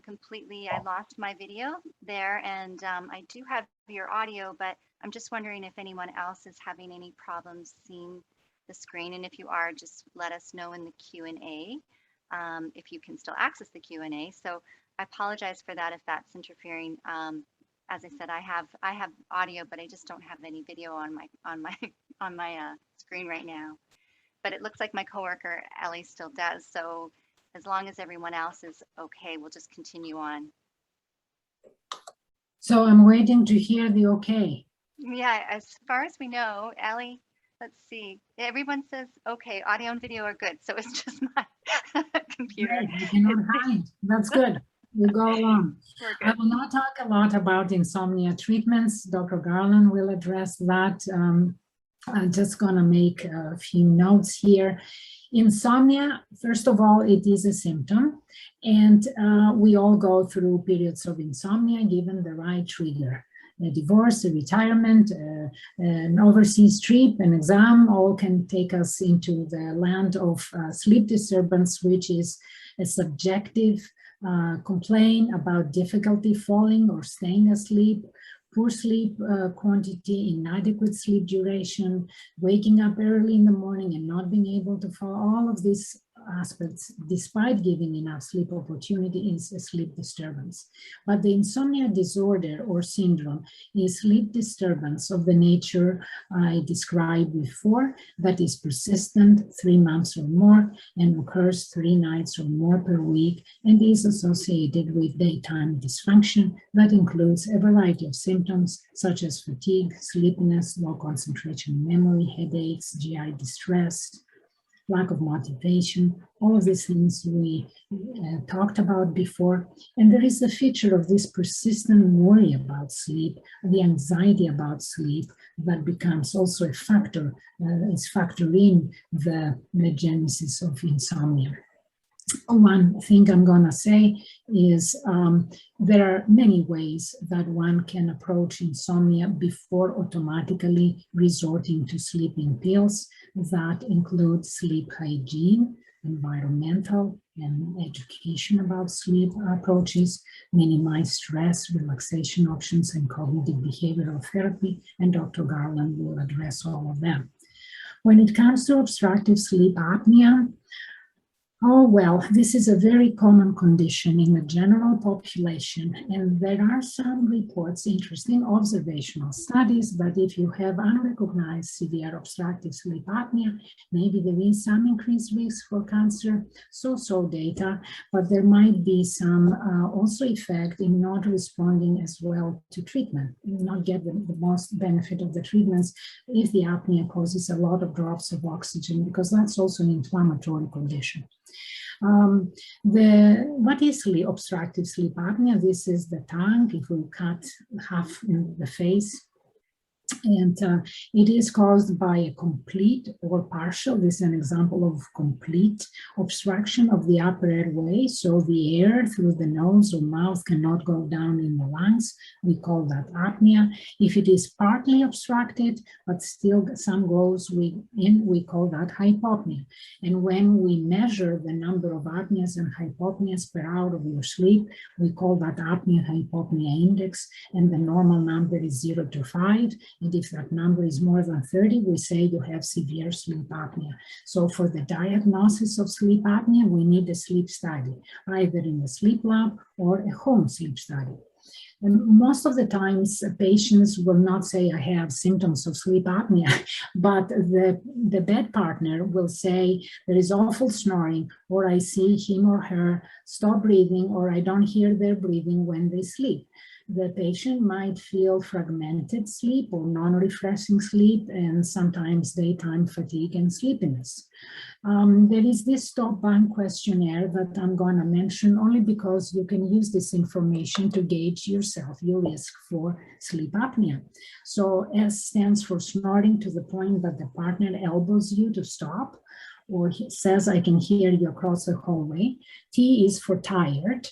Speaker 1: completely. I lost my video there, and I do have your audio, but I'm just wondering if anyone else is having any problems seeing the screen, and if you are, just let us know in the Q&A if you can still access the Q&A. So I apologize for that if that's interfering. As I said, I have audio, but I just don't have any video on my screen right now. But it looks like my coworker Ellie still does. So as long as everyone else is okay, we'll just continue on.
Speaker 2: So I'm waiting to hear the okay.
Speaker 1: Yeah, as far as we know, Ellie. Let's see. Everyone says okay. Audio and video are good. So it's just my computer.
Speaker 2: Great, you cannot hide. That's good. We'll go along. I will not talk a lot about insomnia treatments. Dr. Garland will address that. I'm just going to make a few notes here. Insomnia, first of all, it is a symptom, and we all go through periods of insomnia given the right trigger. A divorce, a retirement, an overseas trip, an exam, all can take us into the land of sleep disturbance, which is a subjective complaint about difficulty falling or staying asleep, poor sleep quantity, inadequate sleep duration, waking up early in the morning and not being able to fall. All of these aspects, despite giving enough sleep opportunity, is a sleep disturbance. But the insomnia disorder or syndrome is sleep disturbance of the nature I described before, that is persistent 3 months or more and occurs 3 nights or more per week and is associated with daytime dysfunction that includes a variety of symptoms such as fatigue, sleepiness, low concentration, memory, headaches, GI distress, lack of motivation, all of these things we talked about before. And there is a feature of this persistent worry about sleep, the anxiety about sleep, that becomes also a factor, is factored in the genesis of insomnia. One thing I'm going to say is there are many ways that one can approach insomnia before automatically resorting to sleeping pills. That include sleep hygiene, environmental and education about sleep approaches, minimize stress, relaxation options, and cognitive behavioral therapy. And Dr. Garland will address all of them. When it comes to obstructive sleep apnea, oh, well, this is a very common condition in the general population, and there are some reports, interesting observational studies, that if you have unrecognized severe obstructive sleep apnea, maybe there is some increased risk for cancer, so data, but there might be some also effect in not responding as well to treatment, not get the most benefit of the treatments if the apnea causes a lot of drops of oxygen, because that's also an inflammatory condition. What is obstructive sleep apnea? This is the tongue. If we cut half in the face, And it is caused by a complete or partial, this is an example of complete obstruction of the upper airway. So the air through the nose or mouth cannot go down in the lungs. We call that apnea. If it is partly obstructed, but still some goes in, we call that hypopnea. And when we measure the number of apneas and hypopneas per hour of your sleep, we call that apnea-hypopnea index, and the normal number is 0 to 5. And if that number is more than 30, we say you have severe sleep apnea. So for the diagnosis of sleep apnea, we need a sleep study, either in a sleep lab or a home sleep study. And most of the times, patients will not say, I have symptoms of sleep apnea, but the bed partner will say, there is awful snoring, or I see him or her stop breathing, or I don't hear their breathing when they sleep. The patient might feel fragmented sleep or non-refreshing sleep, and sometimes daytime fatigue and sleepiness. There is this stop bank questionnaire that I'm going to mention only because you can use this information to gauge yourself, your risk for sleep apnea. So S stands for snoring to the point that the partner elbows you to stop, or says, I can hear you across the hallway. T is for tired.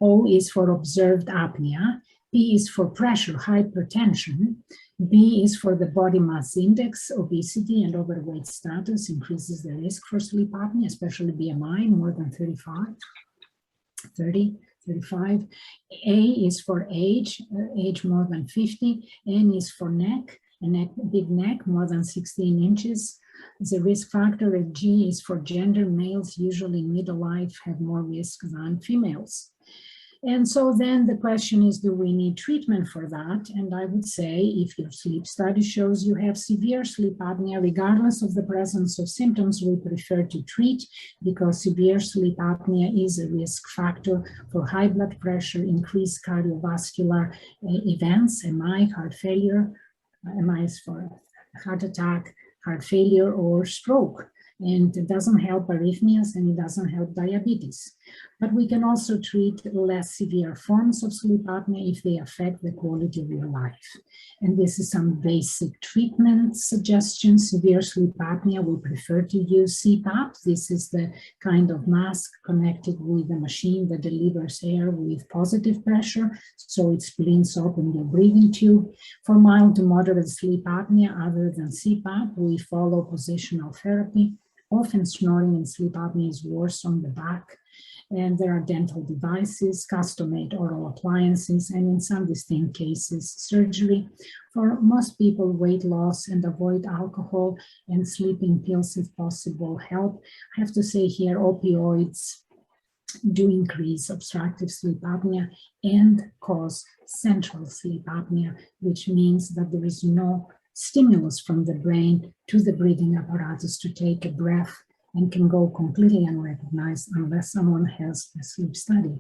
Speaker 2: O is for observed apnea. P is for pressure, hypertension. B is for the body mass index. Obesity and overweight status increases the risk for sleep apnea, especially BMI more than 30, 35. A is for age more than 50. N is for neck, big neck, more than 16 inches. The risk factor. G is for gender. Males usually in middle life have more risk than females. And so then the question is, do we need treatment for that? And I would say, if your sleep study shows you have severe sleep apnea, regardless of the presence of symptoms, we prefer to treat, because severe sleep apnea is a risk factor for high blood pressure, increased cardiovascular events, MI, heart failure. MI is for heart attack, heart failure, or stroke. And it doesn't help arrhythmias, and it doesn't help diabetes. But we can also treat less severe forms of sleep apnea if they affect the quality of your life. And this is some basic treatment suggestions. Severe sleep apnea, we prefer to use CPAP. This is the kind of mask connected with a machine that delivers air with positive pressure, so it splints open your breathing tube. For mild to moderate sleep apnea, other than CPAP, we follow positional therapy. Often snoring in sleep apnea is worse on the back. And there are dental devices, custom-made oral appliances, and in some distinct cases, surgery. For most people, weight loss and avoid alcohol and sleeping pills, if possible, help. I have to say here, opioids do increase obstructive sleep apnea and cause central sleep apnea, which means that there is no stimulus from the brain to the breathing apparatus to take a breath, and can go completely unrecognized unless someone has a sleep study.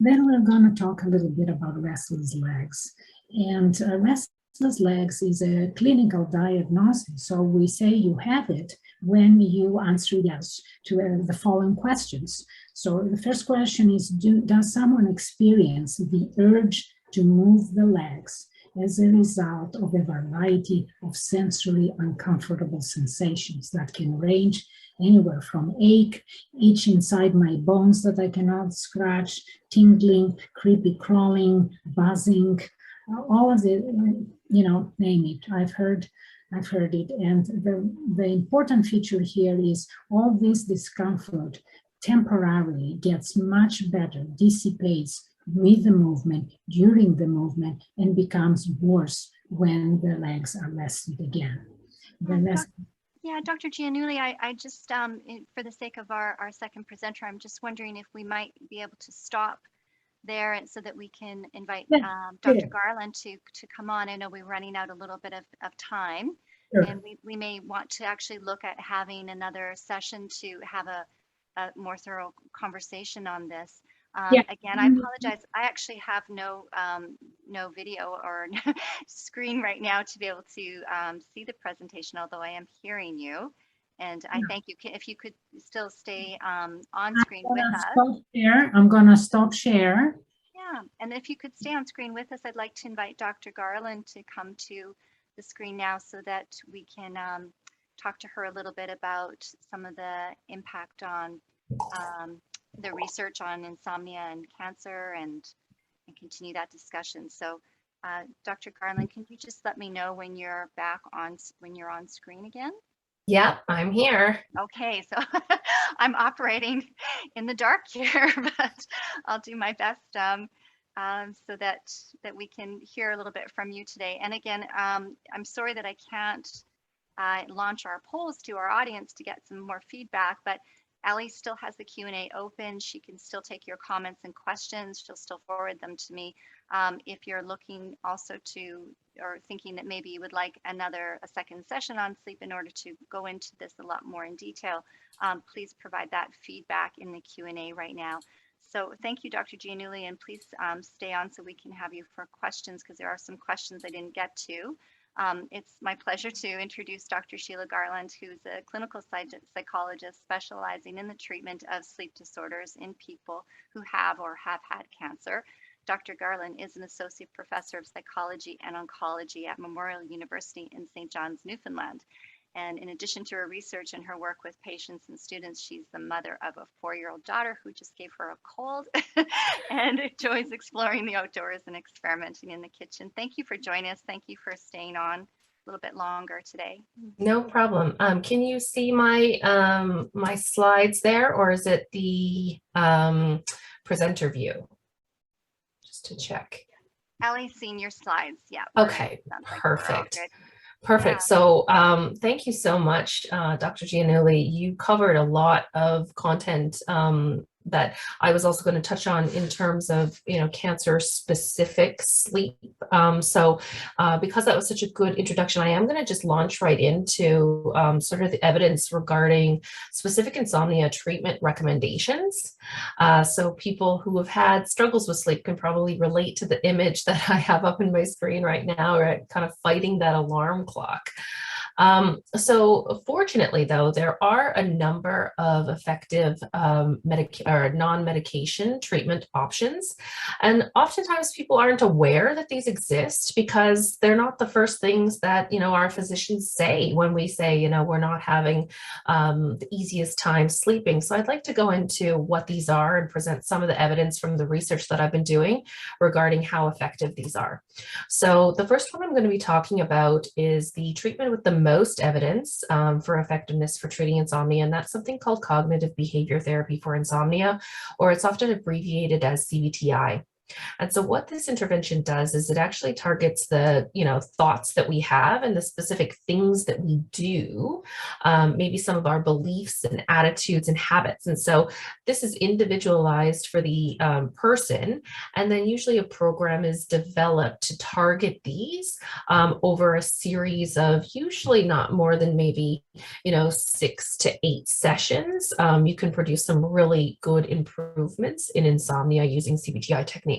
Speaker 2: Then we're going to talk a little bit about restless legs. And restless legs is a clinical diagnosis. So we say you have it when you answer yes to the following questions. So the first question is, does someone experience the urge to move the legs as a result of a variety of sensory uncomfortable sensations that can range anywhere from ache, itch inside my bones that I cannot scratch, tingling, creepy crawling, buzzing, all of the, name it. I've heard it. And the important feature here is all this discomfort temporarily gets much better, dissipates with the movement, during the movement, and becomes worse when the legs are rested again.
Speaker 1: Dr. Giannulli, I just, for the sake of our second presenter, I'm just wondering if we might be able to stop there, and so that we can invite Dr. Garland to come on. I know we're running out a little bit of time, and we may want to actually look at having another session to have a more thorough conversation on this. Again, I apologize. I actually have no video or screen right now to be able to see the presentation, although I am hearing you. And I thank you. If you could still stay on screen with us.
Speaker 2: I'm going to stop share.
Speaker 1: Yeah, and if you could stay on screen with us, I'd like to invite Dr. Garland to come to the screen now so that we can talk to her a little bit about some of the impact on the research on insomnia and cancer and continue that discussion. So Dr. Garland, can you just let me know when you're when you're on screen again?
Speaker 3: Yep, I'm here.
Speaker 1: Okay, so I'm operating in the dark here, but I'll do my best so that we can hear a little bit from you today. And again, I'm sorry that I can't launch our polls to our audience to get some more feedback, but Allie still has the Q&A open. She can still take your comments and questions. She'll still forward them to me. If you're looking also to, or thinking that maybe you would like a second session on sleep in order to go into this a lot more in detail, please provide that feedback in the Q&A right now. So thank you, Dr. Giannulli, and please stay on so we can have you for questions, because there are some questions I didn't get to. It's my pleasure to introduce Dr. Sheila Garland, who's a clinical psychologist specializing in the treatment of sleep disorders in people who have or have had cancer. Dr. Garland is an associate professor of psychology and oncology at Memorial University in St. John's, Newfoundland. And in addition to her research and her work with patients and students, she's the mother of a 4-year-old daughter who just gave her a cold and enjoys exploring the outdoors and experimenting in the kitchen. Thank you for joining us. Thank you for staying on a little bit longer today.
Speaker 3: No problem. Can you see my my slides there, or is it the presenter view? Just to check.
Speaker 1: Ellie's seen your slides. Yeah.
Speaker 3: Okay, perfect. Perfect.
Speaker 1: Yeah.
Speaker 3: So thank you so much, Dr. Giannulli. You covered a lot of content that I was also going to touch on in terms of, cancer specific sleep. So because that was such a good introduction, I am going to just launch right into sort of the evidence regarding specific insomnia treatment recommendations. So people who have had struggles with sleep can probably relate to the image that I have up in my screen right now, right? Kind of fighting that alarm clock. So fortunately, though, there are a number of effective non-medication treatment options. And oftentimes people aren't aware that these exist because they're not the first things that, our physicians say when we say, we're not having the easiest time sleeping. So I'd like to go into what these are and present some of the evidence from the research that I've been doing regarding how effective these are. So the first one I'm going to be talking about is the treatment with the most evidence for effectiveness for treating insomnia, and that's something called cognitive behavior therapy for insomnia, or it's often abbreviated as CBTI. And so what this intervention does is it actually targets the, thoughts that we have and the specific things that we do, maybe some of our beliefs and attitudes and habits. And so this is individualized for the person. And then usually a program is developed to target these over a series of usually not more than maybe, 6 to 8 sessions. You can produce some really good improvements in insomnia using CBTI techniques.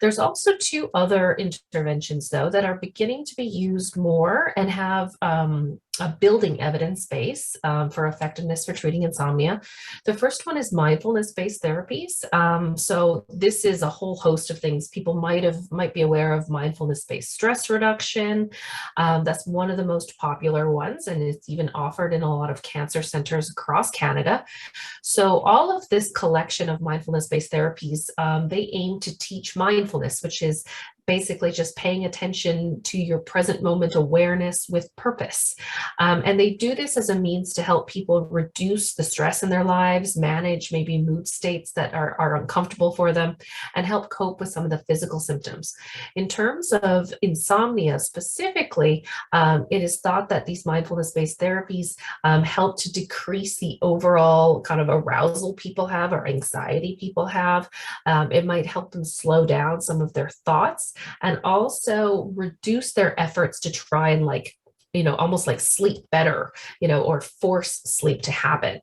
Speaker 3: There's also 2 other interventions, though, that are beginning to be used more and have a building evidence base for effectiveness for treating insomnia. The first one is mindfulness-based therapies. So this is a whole host of things. People might be aware of mindfulness-based stress reduction. That's one of the most popular ones, and it's even offered in a lot of cancer centers across Canada. So all of this collection of mindfulness-based therapies, they aim to teach mindfulness, which is basically just paying attention to your present moment awareness with purpose. And they do this as a means to help people reduce the stress in their lives, manage maybe mood states that are uncomfortable for them, and help cope with some of the physical symptoms. In terms of insomnia specifically, it is thought that these mindfulness-based therapies help to decrease the overall kind of arousal people have or anxiety people have. It might help them slow down some of their thoughts and also reduce their efforts to try and almost like sleep better, or force sleep to happen.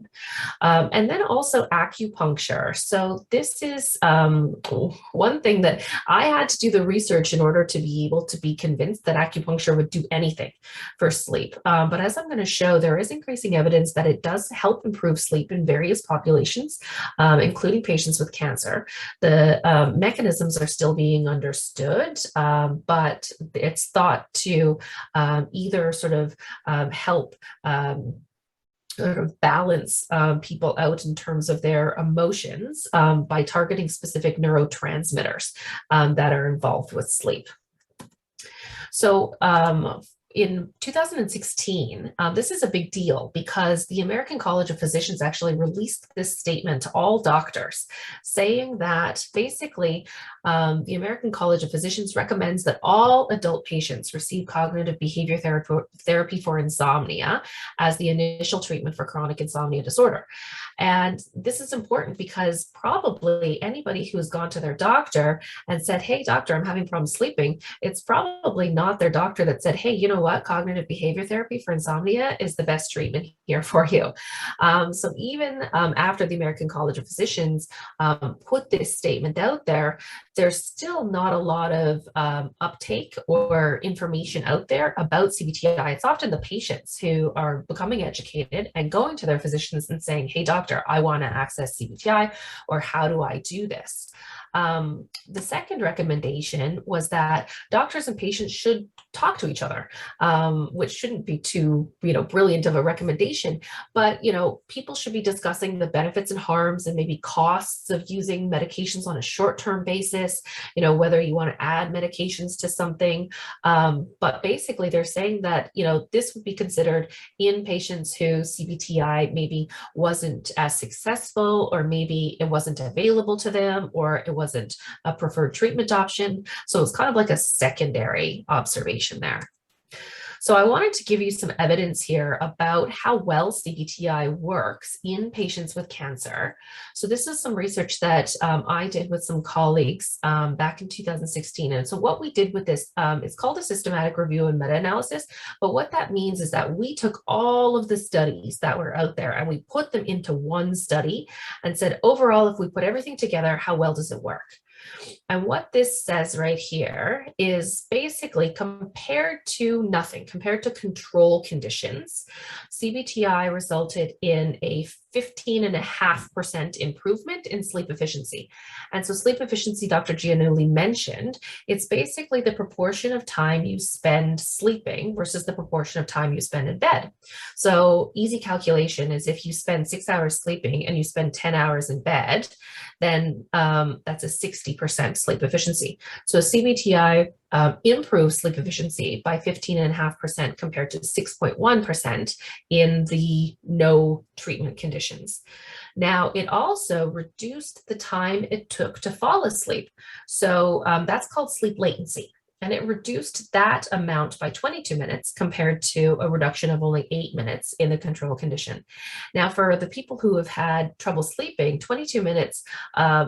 Speaker 3: And then also acupuncture. So this is one thing that I had to do the research in order to be able to be convinced that acupuncture would do anything for sleep. But as I'm going to show, there is increasing evidence that it does help improve sleep in various populations, including patients with cancer. The mechanisms are still being understood, but it's thought to either sort of help sort of balance people out in terms of their emotions by targeting specific neurotransmitters that are involved with sleep. So in 2016, this is a big deal because the American College of Physicians actually released this statement to all doctors, saying that basically the American College of Physicians recommends that all adult patients receive cognitive behavior therapy for insomnia as the initial treatment for chronic insomnia disorder. And this is important because probably anybody who has gone to their doctor and said, hey, doctor, I'm having problems sleeping, it's probably not their doctor that said, hey, you know what, cognitive behavior therapy for insomnia is the best treatment here for you. So even after the American College of Physicians put this statement out there, there's still not a lot of uptake or information out there about CBTI. It's often the patients who are becoming educated and going to their physicians and saying, hey, doctor, I want to access CBTI, or how do I do this? The second recommendation was that doctors and patients should talk to each other, which shouldn't be too, brilliant of a recommendation, but, people should be discussing the benefits and harms and maybe costs of using medications on a short-term basis, whether you want to add medications to something. But basically they're saying that, this would be considered in patients who CBTI maybe wasn't as successful, or maybe it wasn't available to them, or it wasn't a preferred treatment option. So it's kind of like a secondary observation there. So I wanted to give you some evidence here about how well CBTI works in patients with cancer. So this is some research that I did with some colleagues back in 2016. And so what we did with this, it's called a systematic review and meta-analysis. But what that means is that we took all of the studies that were out there and we put them into one study and said, overall, if we put everything together, how well does it work? And what this says right here is basically compared to nothing, compared to control conditions, CBTI resulted in a 15.5% improvement in sleep efficiency. And so sleep efficiency, Dr. Giannulli mentioned, it's basically the proportion of time you spend sleeping versus the proportion of time you spend in bed. So easy calculation is if you spend 6 hours sleeping and you spend 10 hours in bed, then that's a 60% sleep efficiency. So CBTI improves sleep efficiency by 15.5% compared to 6.1% in the no treatment conditions. Now, it also reduced the time it took to fall asleep. So that's called sleep latency. And it reduced that amount by 22 minutes compared to a reduction of only 8 minutes in the control condition. Now, for the people who have had trouble sleeping, 22 minutes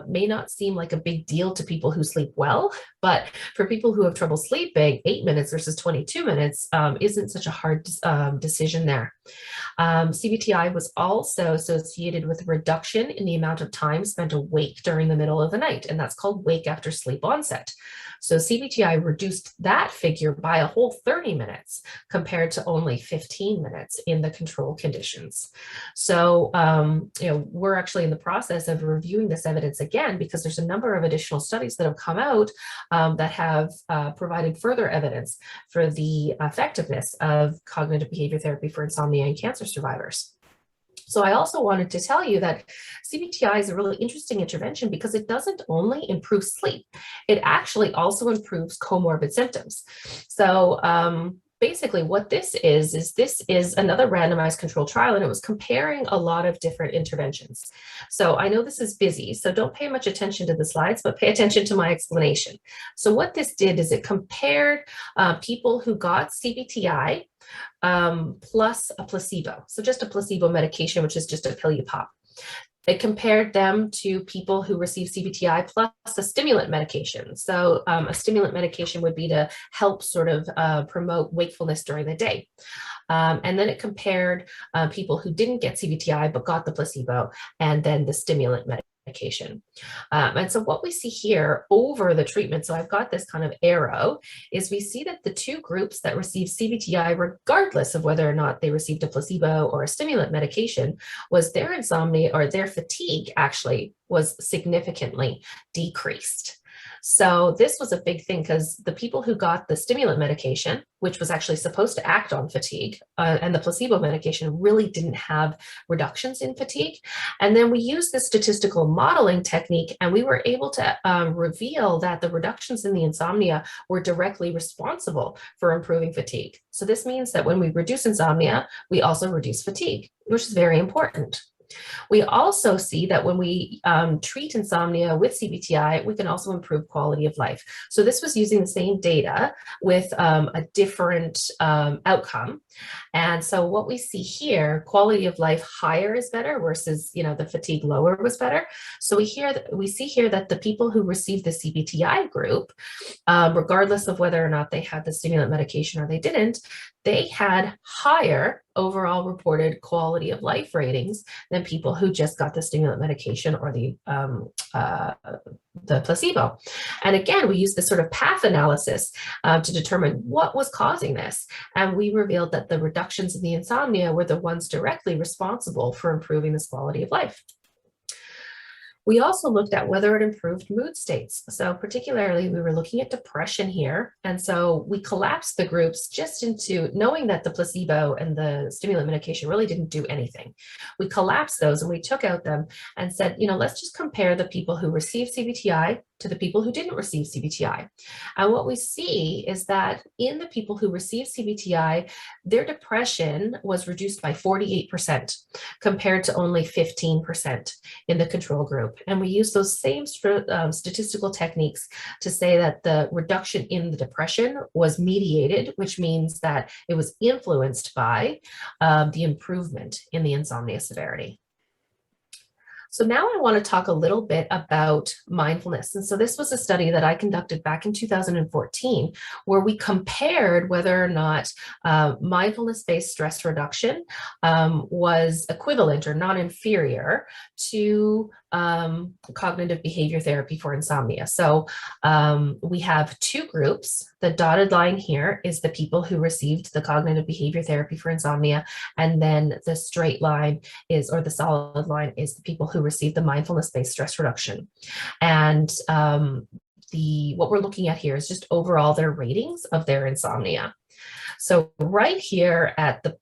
Speaker 3: may not seem like a big deal to people who sleep well, but for people who have trouble sleeping, 8 minutes versus 22 minutes isn't such a hard decision there. CBTI was also associated with a reduction in the amount of time spent awake during the middle of the night, and that's called wake after sleep onset. So CBTI reduced that figure by a whole 30 minutes compared to only 15 minutes in the control conditions. So, we're actually in the process of reviewing this evidence again, because there's a number of additional studies that have come out that have provided further evidence for the effectiveness of cognitive behavior therapy for insomnia and cancer survivors. So I also wanted to tell you that CBTI is a really interesting intervention because it doesn't only improve sleep, it actually also improves comorbid symptoms. So basically what this is another randomized controlled trial, and it was comparing a lot of different interventions. So I know this is busy, so don't pay much attention to the slides, but pay attention to my explanation. So what this did is it compared people who got CBTI plus a placebo. So just a placebo medication, which is just a pill you pop. It compared them to people who receive CBTI plus a stimulant medication. So a stimulant medication would be to help sort of promote wakefulness during the day. And then it compared people who didn't get CBTI but got the placebo and then the stimulant medication. And so what we see here over the treatment, so I've got this kind of arrow, is we see that the two groups that receive CBTI, regardless of whether or not they received a placebo or a stimulant medication, was their insomnia or their fatigue actually was significantly decreased. So this was a big thing because the people who got the stimulant medication, which was actually supposed to act on fatigue, and the placebo medication really didn't have reductions in fatigue. And then we used this statistical modeling technique, and we were able to reveal that the reductions in the insomnia were directly responsible for improving fatigue. So this means that when we reduce insomnia, we also reduce fatigue, which is very important. We also see that when we treat insomnia with CBTI, we can also improve quality of life. So this was using the same data with a different outcome. And so what we see here, quality of life higher is better versus, the fatigue lower was better. So we see here that the people who received the CBTI group, regardless of whether or not they had the stimulant medication or they didn't, they had higher overall reported quality of life ratings than people who just got the stimulant medication or the placebo. And again, we used this sort of path analysis to determine what was causing this. And we revealed that the reductions in the insomnia were the ones directly responsible for improving this quality of life. We also looked at whether it improved mood states. So particularly, we were looking at depression here. And so we collapsed the groups just into knowing that the placebo and the stimulant medication really didn't do anything. We collapsed those and we took out them and said, let's just compare the people who received CBTI to the people who didn't receive CBTI. And what we see is that in the people who received CBTI, their depression was reduced by 48% compared to only 15% in the control group. And we use those same statistical techniques to say that the reduction in the depression was mediated, which means that it was influenced by the improvement in the insomnia severity. So now I want to talk a little bit about mindfulness. And so this was a study that I conducted back in 2014, where we compared whether or not mindfulness-based stress reduction was equivalent or non-inferior to cognitive behavior therapy for insomnia. So we have two groups. The dotted line here is the people who received the cognitive behavior therapy for insomnia, and then the straight line is, or the solid line is, the people who received the mindfulness-based stress reduction. And what we're looking at here is just overall their ratings of their insomnia. So right here at the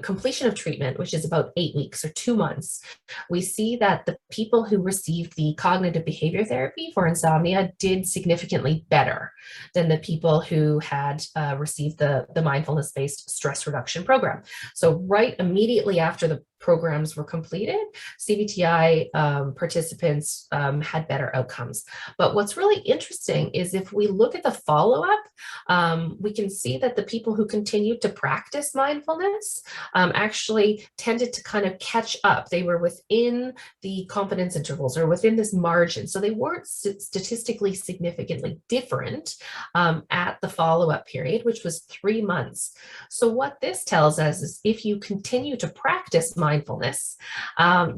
Speaker 3: completion of treatment, which is about 8 weeks or 2 months, we see that the people who received the cognitive behavior therapy for insomnia did significantly better than the people who had received the mindfulness-based stress reduction program. So right immediately after the programs were completed, CBTI participants had better outcomes. But what's really interesting is if we look at the follow-up, we can see that the people who continued to practice mindfulness actually tended to kind of catch up. They were within the confidence intervals or within this margin. So they weren't statistically significantly different at the follow-up period, which was 3 months. So what this tells us is if you continue to practice mindfulness,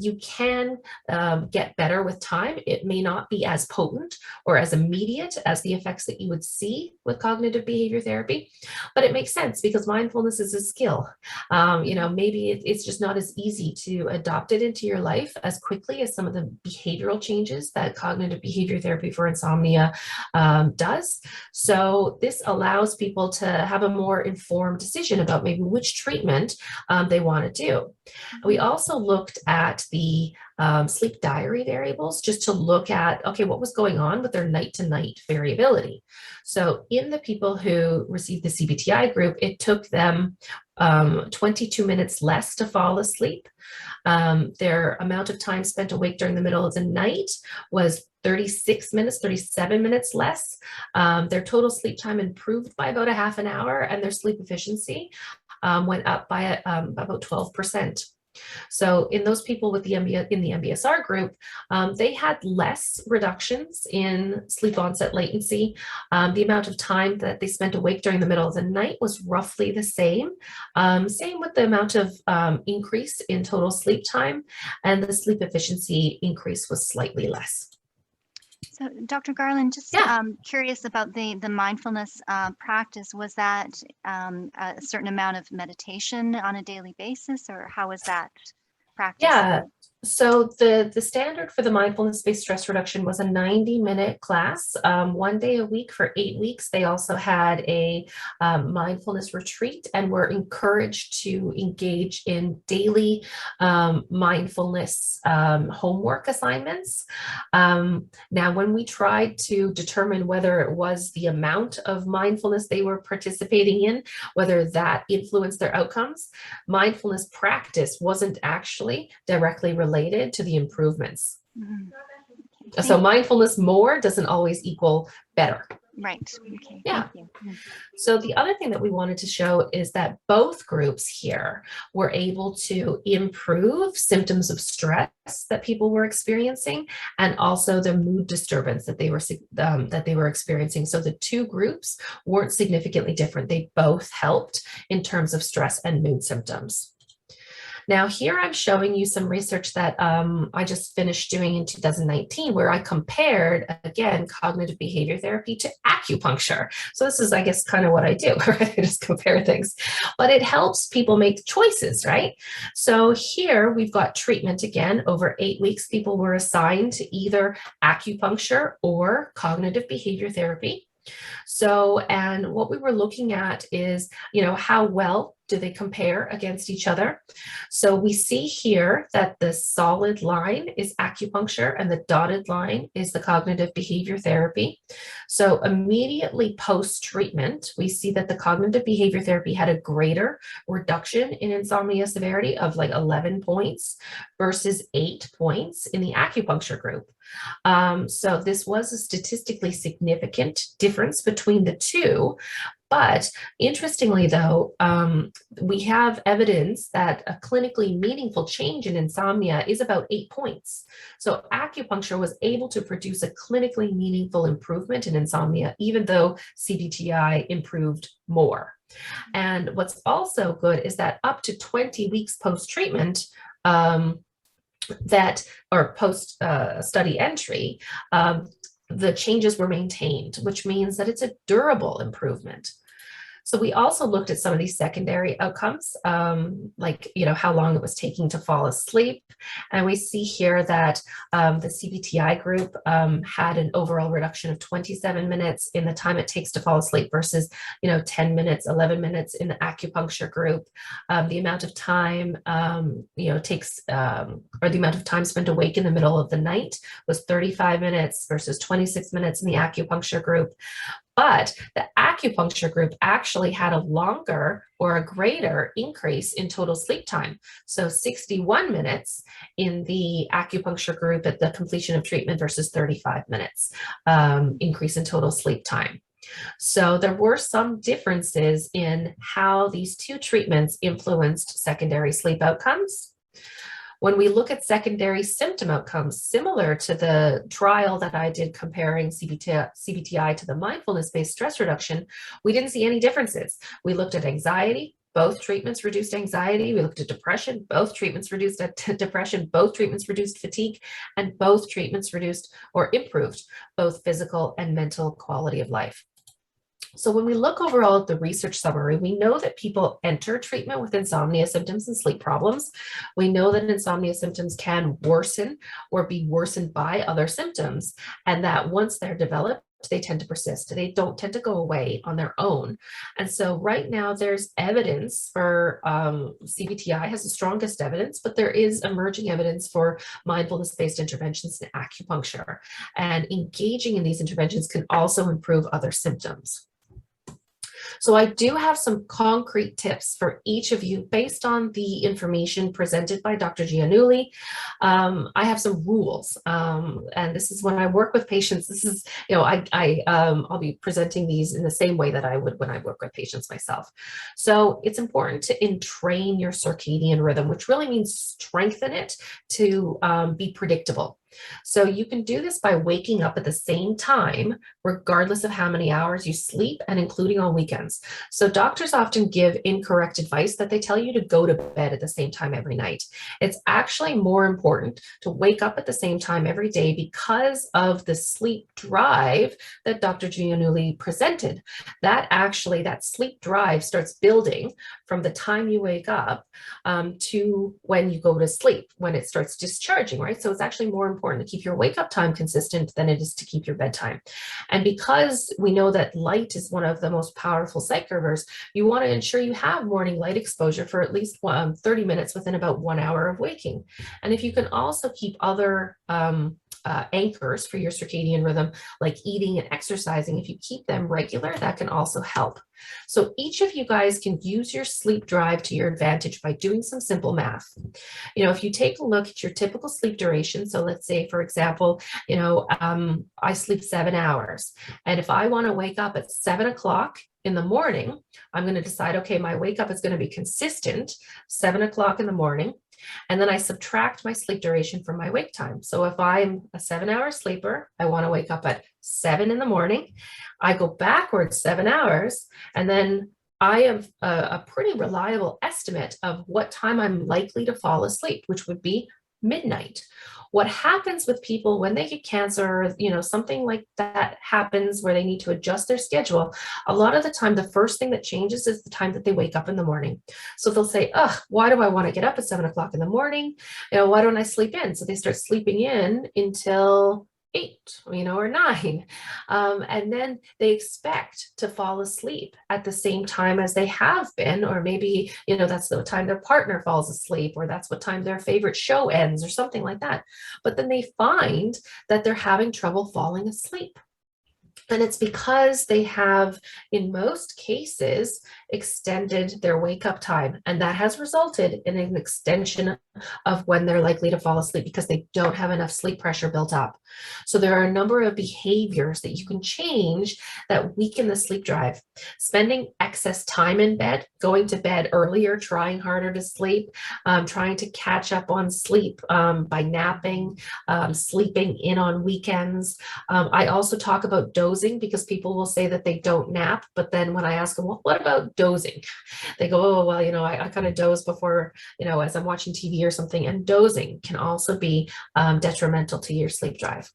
Speaker 3: you can get better with time. It may not be as potent or as immediate as the effects that you would see with cognitive behavior therapy, but it makes sense because mindfulness is a skill. Maybe it's just not as easy to adopt it into your life as quickly as some of the behavioral changes that cognitive behavior therapy for insomnia does. So this allows people to have a more informed decision about maybe which treatment they want to do. We also looked at the sleep diary variables just to look at, okay, what was going on with their night-to-night variability. So in the people who received the CBTI group, it took them 22 minutes less to fall asleep. Their amount of time spent awake during the middle of the night was 36 minutes, 37 minutes less. Their total sleep time improved by about a half an hour, and their sleep efficiency went up by about 12%. So in those people with in the MBSR group, they had less reductions in sleep onset latency. The amount of time that they spent awake during the middle of the night was roughly the same. Same with the amount of increase in total sleep time, and the sleep efficiency increase was slightly less.
Speaker 1: So, Dr. Garland, just curious about the mindfulness practice. Was that a certain amount of meditation on a daily basis, or how was that practice?
Speaker 3: Yeah. So the standard for the mindfulness-based stress reduction was a 90-minute class, 1 day a week for 8 weeks. They also had a mindfulness retreat and were encouraged to engage in daily mindfulness homework assignments. Now, when we tried to determine whether it was the amount of mindfulness they were participating in, whether that influenced their outcomes, mindfulness practice wasn't actually directly related to the improvements.
Speaker 1: Mm-hmm.
Speaker 3: So mindfulness more doesn't always equal better.
Speaker 1: Right. Okay.
Speaker 3: Yeah.
Speaker 1: Thank you.
Speaker 3: So the other thing that we wanted to show is that both groups here were able to improve symptoms of stress that people were experiencing, and also the mood disturbance that they were experiencing. So the two groups weren't significantly different. They both helped in terms of stress and mood symptoms. Now here I'm showing you some research that I just finished doing in 2019, where I compared, again, cognitive behavior therapy to acupuncture. So this is, I guess, kind of what I do, right? I just compare things, but it helps people make choices, right? So here we've got treatment again. Over 8 weeks, people were assigned to either acupuncture or cognitive behavior therapy. So, and what we were looking at is, how well do they compare against each other? So we see here that the solid line is acupuncture and the dotted line is the cognitive behavior therapy. So immediately post-treatment, we see that the cognitive behavior therapy had a greater reduction in insomnia severity of like 11 points versus 8 points in the acupuncture group. So this was a statistically significant difference between the two. But interestingly, though, we have evidence that a clinically meaningful change in insomnia is about 8 points. So acupuncture was able to produce a clinically meaningful improvement in insomnia, even though Cdti improved more. And what's also good is that up to 20 weeks post-treatment, or post-study entry, the changes were maintained, which means that it's a durable improvement. So we also looked at some of these secondary outcomes, like, how long it was taking to fall asleep. And we see here that the Cdti group had an overall reduction of 27 minutes in the time it takes to fall asleep versus, 10 minutes, 11 minutes in the acupuncture group. The amount of time, takes, or the amount of time spent awake in the middle of the night was 35 minutes versus 26 minutes in the acupuncture group. But the acupuncture group actually had a longer or a greater increase in total sleep time. So 61 minutes in the acupuncture group at the completion of treatment versus 35 minutes increase in total sleep time. So there were some differences in how these two treatments influenced secondary sleep outcomes. When we look at secondary symptom outcomes, similar to the trial that I did comparing CBTI to the mindfulness-based stress reduction, we didn't see any differences. We looked at anxiety. Both treatments reduced anxiety. We looked at depression. Both treatments reduced depression. Both treatments reduced fatigue. And both treatments reduced or improved both physical and mental quality of life. So when we look overall at the research summary, we know that people enter treatment with insomnia symptoms and sleep problems. We know that insomnia symptoms can worsen or be worsened by other symptoms, and that once they're developed, they tend to persist. They don't tend to go away on their own. And so right now there's evidence for CBTI has the strongest evidence, but there is emerging evidence for mindfulness-based interventions in acupuncture. And engaging in these interventions can also improve other symptoms. So I do have some concrete tips for each of you based on the information presented by Dr. Giannulli. I have some rules, and this is when I work with patients. This is, you know, I'll be presenting these in the same way that I would when I work with patients myself. So it's important to entrain your circadian rhythm, which really means strengthen it to be predictable. So you can do this by waking up at the same time, regardless of how many hours you sleep, and including on weekends. So doctors often give incorrect advice that they tell you to go to bed at the same time every night. It's actually more important to wake up at the same time every day because of the sleep drive that Dr. Giannulli presented. That sleep drive starts building from the time you wake up to when you go to sleep, when it starts discharging, right? So it's actually more important to keep your wake up time consistent than it is to keep your bedtime. And because we know that light is one of the most powerful psych-givers, you want to ensure you have morning light exposure for at least 30 minutes within about 1 hour of waking. And if you can also keep other anchors for your circadian rhythm, like eating and exercising, if you keep them regular, that can also help. So each of you guys can use your sleep drive to your advantage by doing some simple math. You know, if you take a look at your typical sleep duration, so let's say, for example, you know, I sleep 7 hours. And if I want to wake up at 7 o'clock in the morning, I'm going to decide, okay, my wake up is going to be consistent, 7 o'clock in the morning. And then I subtract my sleep duration from my wake time. So if I'm a 7-hour sleeper, I want to wake up at 7 in the morning. I go backwards 7 hours, and then I have a pretty reliable estimate of what time I'm likely to fall asleep, which would be midnight. What happens with people when they get cancer, you know, something like that happens where they need to adjust their schedule, a lot of the time, the first thing that changes is the time that they wake up in the morning. So they'll say, oh, why do I want to get up at 7 o'clock in the morning? You know, why don't I sleep in? So they start sleeping in until 8, you know, or 9. And then they expect to fall asleep at the same time as they have been, or maybe, you know, that's the time their partner falls asleep, or that's what time their favorite show ends, or something like that. But then they find that they're having trouble falling asleep. And it's because they have, in most cases, extended their wake up time. And that has resulted in an extension of when they're likely to fall asleep because they don't have enough sleep pressure built up. So there are a number of behaviors that you can change that weaken the sleep drive. Spending excess time in bed, going to bed earlier, trying harder to sleep, trying to catch up on sleep by napping, sleeping in on weekends. I also talk about dozing because people will say that they don't nap, but then when I ask them, well, what about dozing? They go, oh, well, you know, I kind of doze before, you know, as I'm watching TV or something, and dozing can also be detrimental to your sleep drive.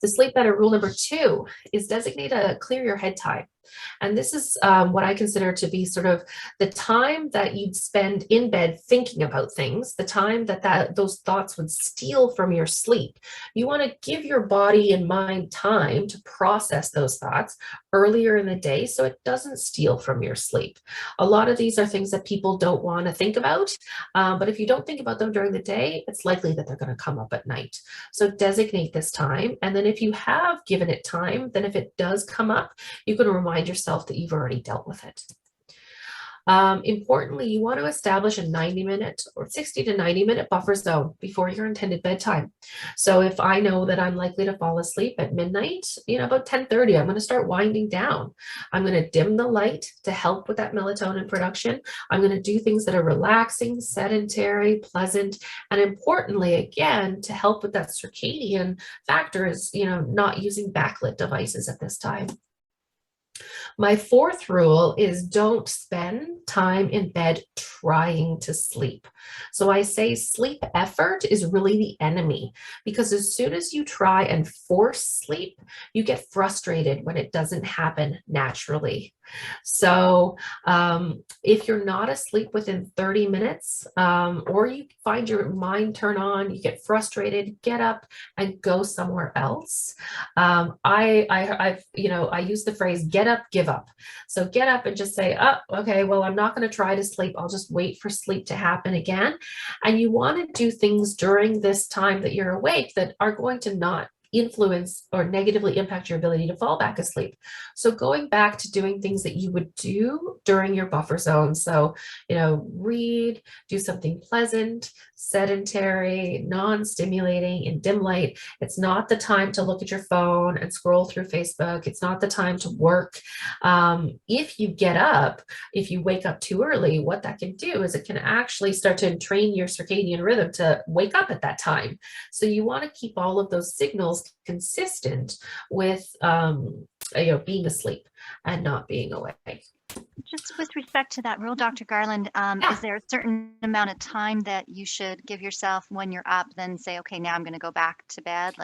Speaker 3: The sleep better rule number 2 is designate a clear your head time. And this is what I consider to be sort of the time that you'd spend in bed thinking about things, the time that those thoughts would steal from your sleep. You want to give your body and mind time to process those thoughts earlier in the day so it doesn't steal from your sleep. A lot of these are things that people don't want to think about, but if you don't think about them during the day, it's likely that they're going to come up at night. So designate this time, and then if you have given it time, then if it does come up, you can remind yourself that you've already dealt with it. Importantly, you want to establish a 90-minute or 60 to 90-minute buffer zone before your intended bedtime. So if I know that I'm likely to fall asleep at midnight, you know, about 10:30, I'm going to start winding down. I'm going to dim the light to help with that melatonin production. I'm going to do things that are relaxing, sedentary, pleasant, and importantly, again, to help with that circadian factor is, you know, not using backlit devices at this time. My 4th rule is don't spend time in bed trying to sleep. So I say sleep effort is really the enemy, because as soon as you try and force sleep, you get frustrated when it doesn't happen naturally. So if you're not asleep within 30 minutes, or you find your mind turn on, you get frustrated, get up and go somewhere else. I use the phrase get up, give up. So get up and just say, oh, okay, well, I'm not going to try to sleep. I'll just wait for sleep to happen again. And you want to do things during this time that you're awake that are going to not influence or negatively impact your ability to fall back asleep. So going back to doing things that you would do during your buffer zone. So, read, do something pleasant, sedentary, non-stimulating, in dim light. It's not the time to look at your phone and scroll through Facebook. It's not the time to work. If you get up, if you wake up too early, what that can do is it can actually start to entrain your circadian rhythm to wake up at that time. So you want to keep all of those signals consistent with being asleep and not being awake.
Speaker 1: Just with respect to that rule, Dr. Garland, is there a certain amount of time that you should give yourself when you're up, then say, okay, now I'm going to go back to bed,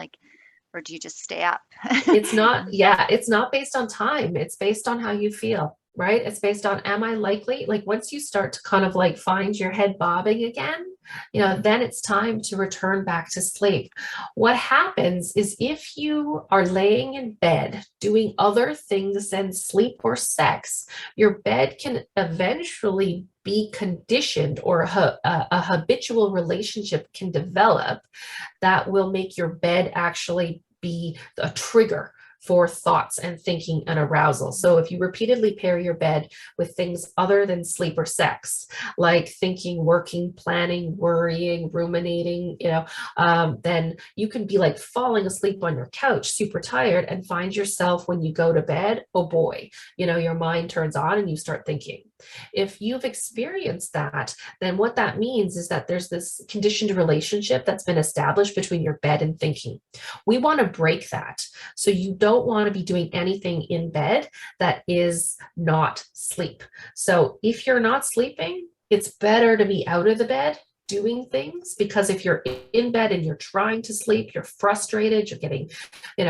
Speaker 1: or do you just stay up?
Speaker 3: It's not based on time. It's based on how you feel, right? It's based on, am I likely, once you start to kind of find your head bobbing again, then it's time to return back to sleep. What happens is if you are laying in bed doing other things than sleep or sex, your bed can eventually be conditioned, or a habitual relationship can develop that will make your bed actually be a trigger for thoughts and thinking and arousal. So if you repeatedly pair your bed with things other than sleep or sex, like thinking, working, planning, worrying, ruminating, then you can be falling asleep on your couch, super tired, and find yourself when you go to bed, oh boy, your mind turns on and you start thinking. If you've experienced that, then what that means is that there's this conditioned relationship that's been established between your bed and thinking. We want to break that. So you don't want to be doing anything in bed that is not sleep. So if you're not sleeping, it's better to be out of the bed doing things, because if you're in bed and you're trying to sleep, you're frustrated, you're getting,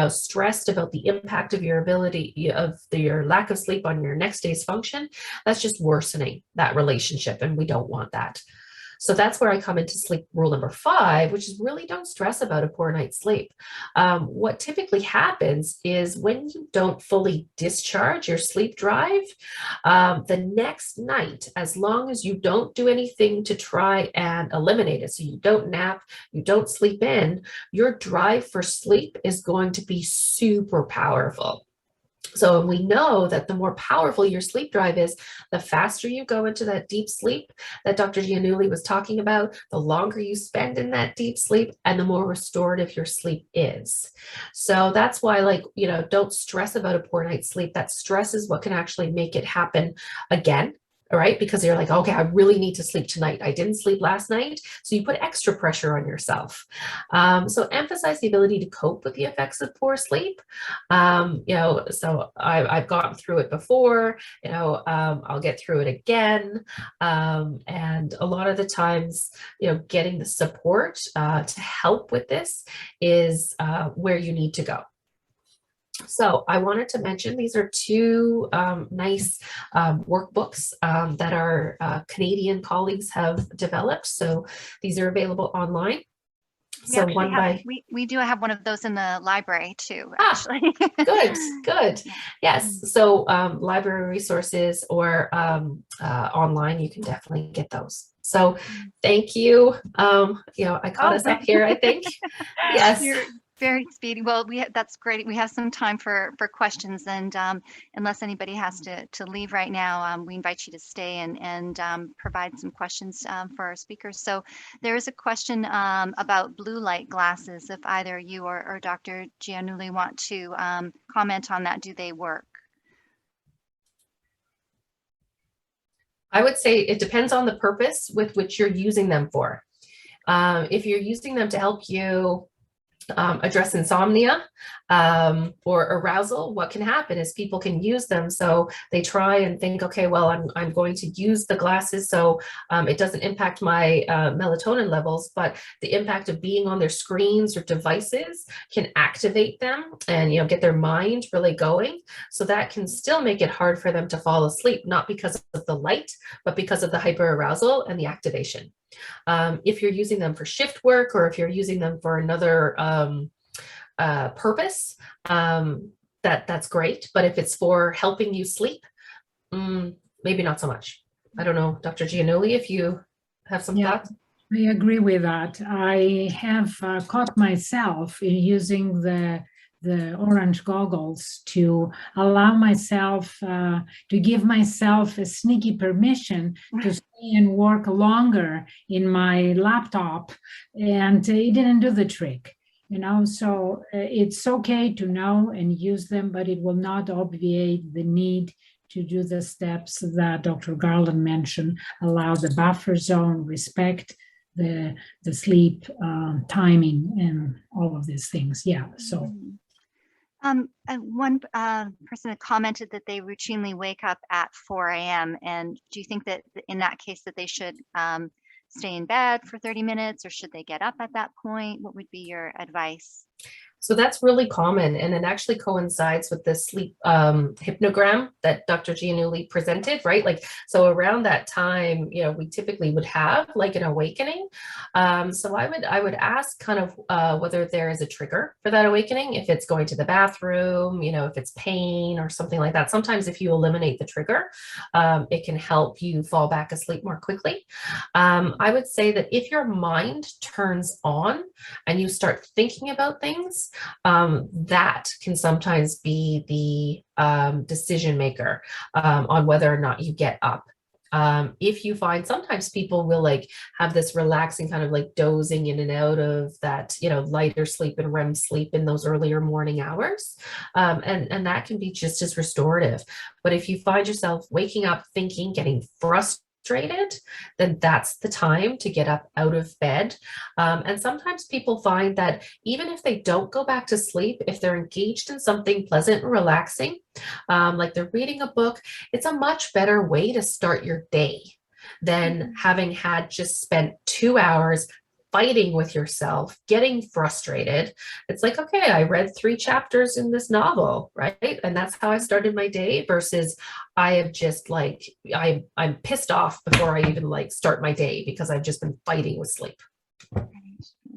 Speaker 3: stressed about the impact of your your lack of sleep on your next day's function, that's just worsening that relationship, and we don't want that. So that's where I come into sleep rule number 5, which is really don't stress about a poor night's sleep. What typically happens is when you don't fully discharge your sleep drive, the next night, as long as you don't do anything to try and eliminate it, so you don't nap, you don't sleep in, your drive for sleep is going to be super powerful. So we know that the more powerful your sleep drive is, the faster you go into that deep sleep that Dr. Giannulli was talking about, the longer you spend in that deep sleep, and the more restorative your sleep is. So that's why, don't stress about a poor night's sleep. That stress is what can actually make it happen again. All right, because you're like, okay, I really need to sleep tonight. I didn't sleep last night. So you put extra pressure on yourself. So emphasize the ability to cope with the effects of poor sleep. So I've gotten through it before, I'll get through it again. And a lot of the times, getting the support to help with this is where you need to go. So I wanted to mention these are 2 nice workbooks that our Canadian colleagues have developed. So these are available online. So
Speaker 1: we do have one of those in the library too, actually.
Speaker 3: Good. Yes. So library resources or online, you can definitely get those. So thank you. I caught us up here, I think. Yes.
Speaker 1: You're very speedy. Well, that's great. We have some time for questions, and unless anybody has to leave right now, we invite you to stay and provide some questions for our speakers. So there is a question about blue light glasses. If either you or Dr. Giannulli want to comment on that, do they work?
Speaker 3: I would say it depends on the purpose with which you're using them for. If you're using them to help you address insomnia or arousal, what can happen is people can use them. So they try and think, okay, well, I'm going to use the glasses so it doesn't impact my melatonin levels, but the impact of being on their screens or devices can activate them and, get their mind really going. So that can still make it hard for them to fall asleep, not because of the light, but because of the hyperarousal and the activation. If you're using them for shift work, or if you're using them for another purpose, that's great. But if it's for helping you sleep, maybe not so much. I don't know, Dr. Giannulli, if you have some thoughts.
Speaker 2: I agree with that. I have caught myself in using the orange goggles to allow myself to give myself a sneaky permission to stay and work longer in my laptop, and it didn't do the trick. So it's okay to know and use them, but it will not obviate the need to do the steps that Dr. Garland mentioned: allow the buffer zone, respect the sleep timing, and all of these things. Yeah. So
Speaker 1: one person had commented that they routinely wake up at 4 a.m. And do you think that in that case that they should stay in bed for 30 minutes, or should they get up at that point? What would be your advice?
Speaker 3: So that's really common, and it actually coincides with the sleep hypnogram that Dr. Giannulli presented, right? Like, so around that time, we typically would have like an awakening. So I would ask kind of whether there is a trigger for that awakening, if it's going to the bathroom, if it's pain or something like that. Sometimes if you eliminate the trigger, it can help you fall back asleep more quickly. I would say that if your mind turns on and you start thinking about things, that can sometimes be the decision maker on whether or not you get up. If you find sometimes people will like have this relaxing kind of like dozing in and out of that, lighter sleep and REM sleep in those earlier morning hours. And that can be just as restorative. But if you find yourself waking up thinking, getting frustrated, then that's the time to get up out of bed. And sometimes people find that even if they don't go back to sleep, if they're engaged in something pleasant and relaxing, like they're reading a book, it's a much better way to start your day than having had just spent 2 hours fighting with yourself, getting frustrated. It's like, okay, I read 3 chapters in this novel, right? And that's how I started my day, versus I have just like, I'm pissed off before I even like start my day because I've just been fighting with sleep.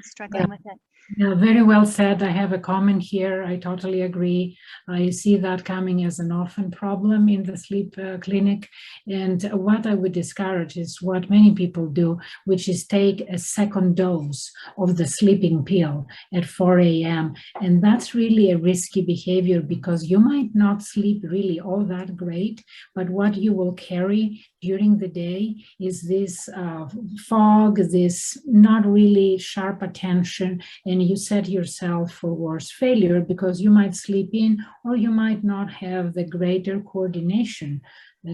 Speaker 1: Struggling with it.
Speaker 2: Yeah, very well said. I have a comment here. I totally agree. I see that coming as an often problem in the sleep clinic. And what I would discourage is what many people do, which is take a second dose of the sleeping pill at 4 a.m. And that's really a risky behavior, because you might not sleep really all that great, but what you will carry during the day is this fog, this not really sharp attention, and you set yourself for worse failure, because you might sleep in, or you might not have the greater coordination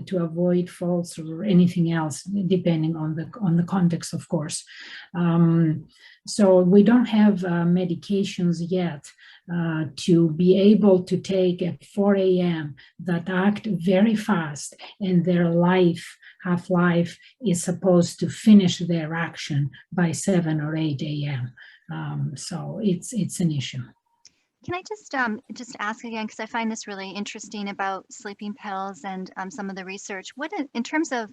Speaker 2: to avoid falls or anything else, depending on the context, of course. So we don't have medications yet to be able to take at 4 a.m. that act very fast, and their half-life is supposed to finish their action by 7 or 8 a.m. So it's an issue.
Speaker 1: Can I just ask again, because I find this really interesting about sleeping pills and some of the research. What in terms of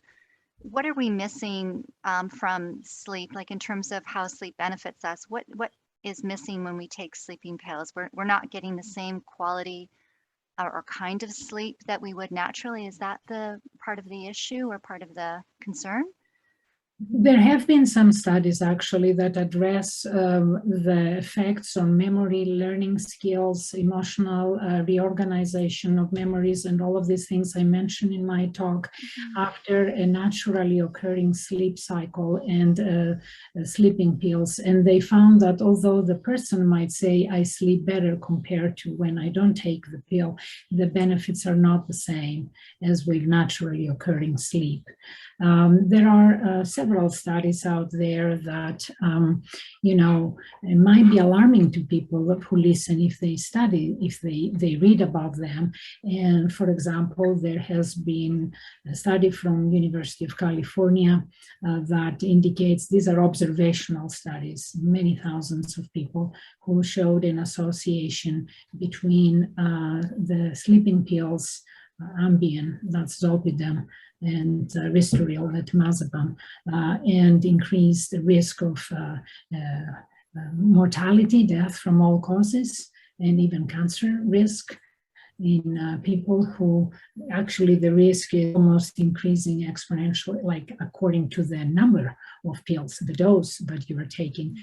Speaker 1: what are we missing from sleep? Like in terms of how sleep benefits us, what is missing when we take sleeping pills? We're not getting the same quality or kind of sleep that we would naturally. Is that the part of the issue or part of the concern?
Speaker 2: There have been some studies actually that address the effects on memory, learning skills, emotional reorganization of memories, and all of these things I mentioned in my talk after a naturally occurring sleep cycle and sleeping pills. And they found that although the person might say, I sleep better compared to when I don't take the pill, the benefits are not the same as with naturally occurring sleep. There are several studies out there that, it might be alarming to people who listen if they study, if they read about them. And for example, there has been a study from University of California that indicates, these are observational studies, many thousands of people, who showed an association between the sleeping pills, Ambien, that's Zolpidem, and Ristoril, that Temazepam, and increased the risk of mortality, death from all causes, and even cancer risk. in people who actually the risk is almost increasing exponentially, like according to the number of pills, the dose that you are taking.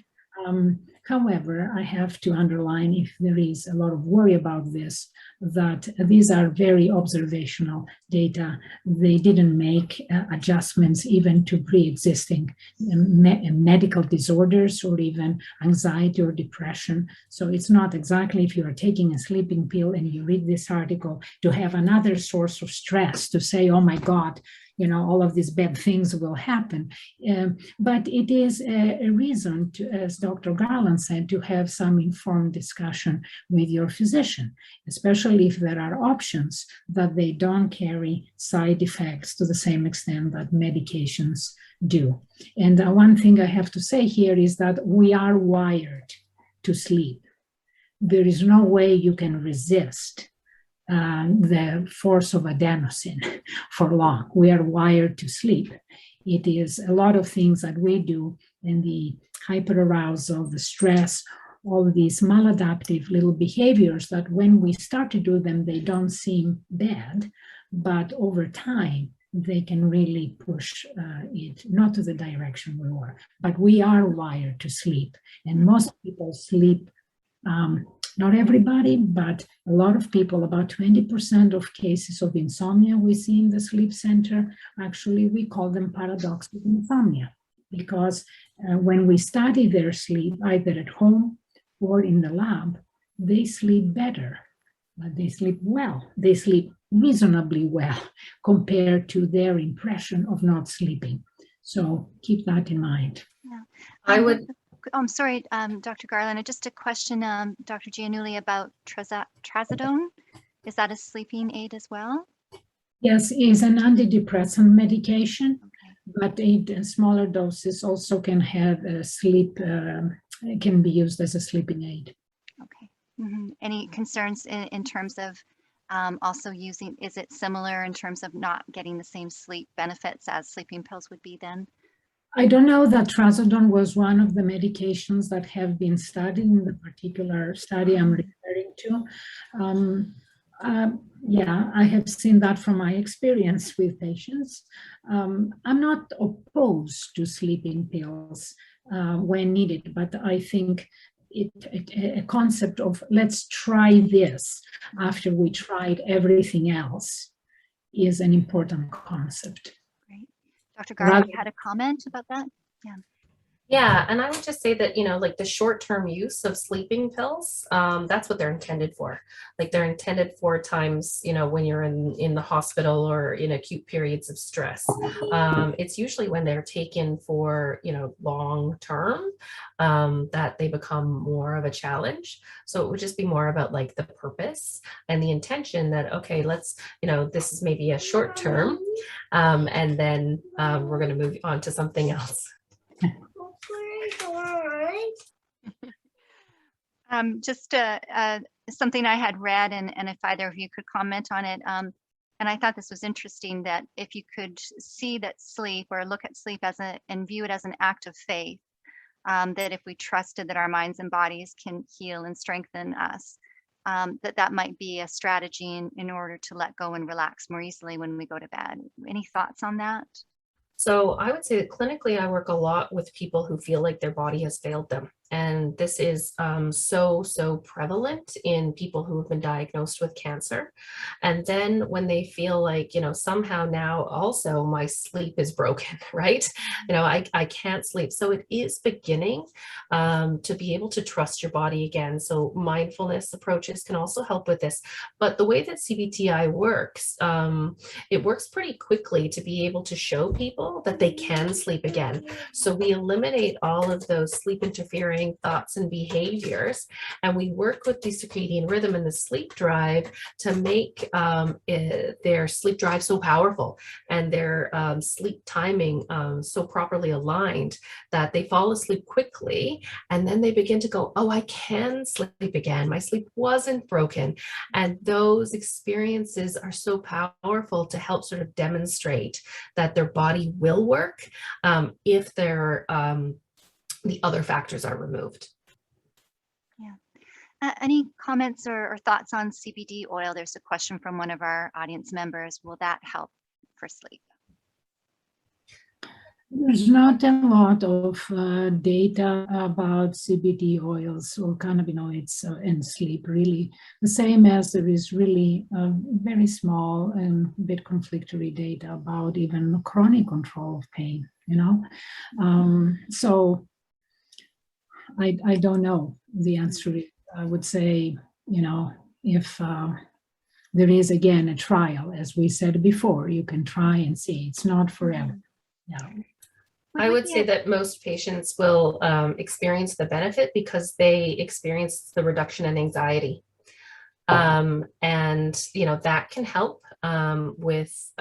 Speaker 2: However, I have to underline, if there is a lot of worry about this, that these are very observational data. They didn't make adjustments even to pre-existing medical disorders or even anxiety or depression. So it's not exactly, if you are taking a sleeping pill and you read this article, to have another source of stress to say, oh my God, you know, all of these bad things will happen. But it is a reason to, as Dr. Garland said, to have some informed discussion with your physician, especially if there are options that they don't carry side effects to the same extent that medications do. And one thing I have to say here is that we are wired to sleep. There is no way you can resist the force of adenosine for long. We are wired to sleep. It is a lot of things that we do, and the hyperarousal, the stress, all of these maladaptive little behaviors that when we start to do them, they don't seem bad, but over time, they can really push it not to the direction we were. But we are wired to sleep, and most people sleep. Not everybody, but a lot of people, about 20% of cases of insomnia we see in the sleep center, actually we call them paradoxical insomnia, because when we study their sleep, either at home or in the lab, they sleep better, they sleep well, they sleep reasonably well compared to their impression of not sleeping. So keep that in mind.
Speaker 1: Yeah.
Speaker 3: I would.
Speaker 1: I'm sorry, Dr. Garland, just a question, Dr. Giannulli, about trazodone. Is that a sleeping aid as well?
Speaker 2: Yes, it's an antidepressant medication,
Speaker 1: Okay.
Speaker 2: but in smaller doses also can have a sleep, can be used as a sleeping aid.
Speaker 1: Okay. Mm-hmm. Any concerns in terms of also using, is it similar in terms of not getting the same sleep benefits as sleeping pills would be then?
Speaker 2: I don't know that trazodone was one of the medications that have been studied in the particular study I'm referring to. Yeah, I have seen that from my experience with patients. I'm not opposed to sleeping pills when needed, but I think a concept of let's try this after we tried everything else is an important concept.
Speaker 1: Dr. Garland, you had a comment about that? Yeah.
Speaker 3: Yeah, and I would just say that, you know, like the short-term use of sleeping pills, that's what they're intended for. Like they're intended for times, you know, when you're in the hospital or in acute periods of stress. It's usually when they're taken for, you know, long-term that they become more of a challenge. So it would just be more about like the purpose and the intention that, okay, let's, you know, this is maybe a short term, and then we're going to move on to something else.
Speaker 1: Just something I had read, and if either of you could comment on it, and I thought this was interesting, that if you could see that sleep or look at sleep as and view it as an act of faith, that if we trusted that our minds and bodies can heal and strengthen us, that might be a strategy in order to let go and relax more easily when we go to bed. Any thoughts on that?
Speaker 3: So I would say that clinically, I work a lot with people who feel like their body has failed them. And this is so prevalent in people who have been diagnosed with cancer. And then when they feel like, you know, somehow now also my sleep is broken, right? You know, I can't sleep. So it is beginning to be able to trust your body again. So mindfulness approaches can also help with this. But the way that CBTI works, it works pretty quickly to be able to show people that they can sleep again. So we eliminate all of those sleep interfering thoughts and behaviors, and we work with the circadian rhythm and the sleep drive to make their sleep drive so powerful and their sleep timing so properly aligned that they fall asleep quickly, and then they begin to go, oh, I can sleep again. My sleep wasn't broken. And those experiences are so powerful to help sort of demonstrate that their body will work if they're the other factors are removed.
Speaker 1: Yeah. Any comments or thoughts on CBD oil? There's a question from one of our audience members. Will that help for sleep?
Speaker 2: There's not a lot of data about CBD oils or cannabinoids in sleep, really. The same as there is really very small and bit conflictory data about even chronic control of pain, you know? So I don't know the answer. I would say, you know, if there is, again, a trial, as we said before, you can try and see. It's not forever. Yeah.
Speaker 3: I would say that most patients will experience the benefit because they experience the reduction in anxiety. And, you know, that can help with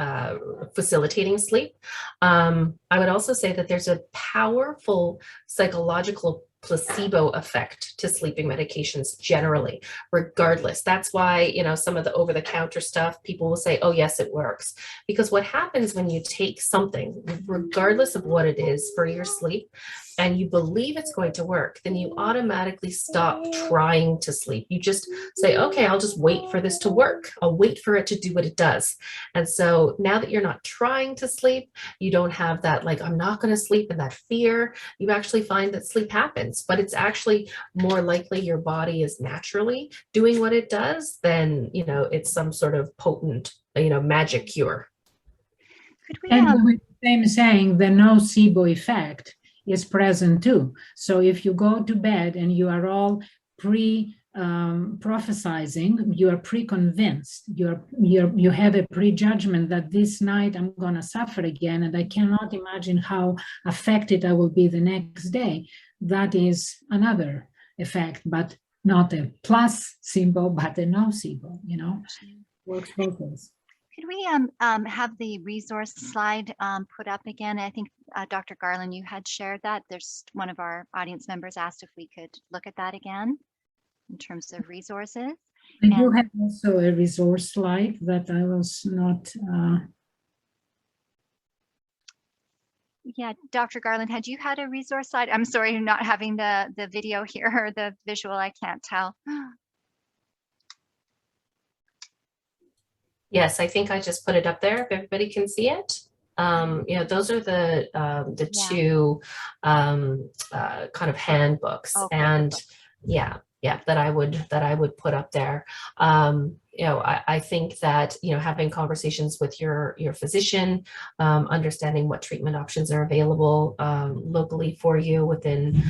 Speaker 3: facilitating sleep. I would also say that there's a powerful psychological placebo effect to sleeping medications generally, regardless. That's why, you know, some of the over-the-counter stuff, people will say, oh, yes, it works. Because what happens when you take something, regardless of what it is for your sleep, and you believe it's going to work, then you automatically stop trying to sleep. You just say, okay, I'll just wait for this to work. I'll wait for it to do what it does. And so now that you're not trying to sleep, you don't have that, like, I'm not going to sleep, and that fear. You actually find that sleep happens, but it's actually more likely your body is naturally doing what it does than, you know, it's some sort of potent, you know, magic cure.
Speaker 1: Could we,
Speaker 2: and with the same saying, the nocebo effect is present too. So if you go to bed and you are all prophesizing, you are pre-convinced, you have a prejudgment that this night I'm going to suffer again, and I cannot imagine how affected I will be the next day. That is another effect, but not a plus symbol, but a nocebo, you know, works both ways.
Speaker 1: Could we have the resource slide put up again? I think Dr. Garland, you had shared that. There's one of our audience members asked if we could look at that again in terms of resources.
Speaker 2: I do have also a resource slide that I was not.
Speaker 1: Yeah, Dr. Garland, had you had a resource slide? I'm sorry, not having the video here or the visual, I can't tell.
Speaker 3: Yes, I think I just put it up there if everybody can see it. You know, those are the two kind of handbooks, and that I would put up there. You know, I think that, you know, having conversations with your physician, understanding what treatment options are available locally for you within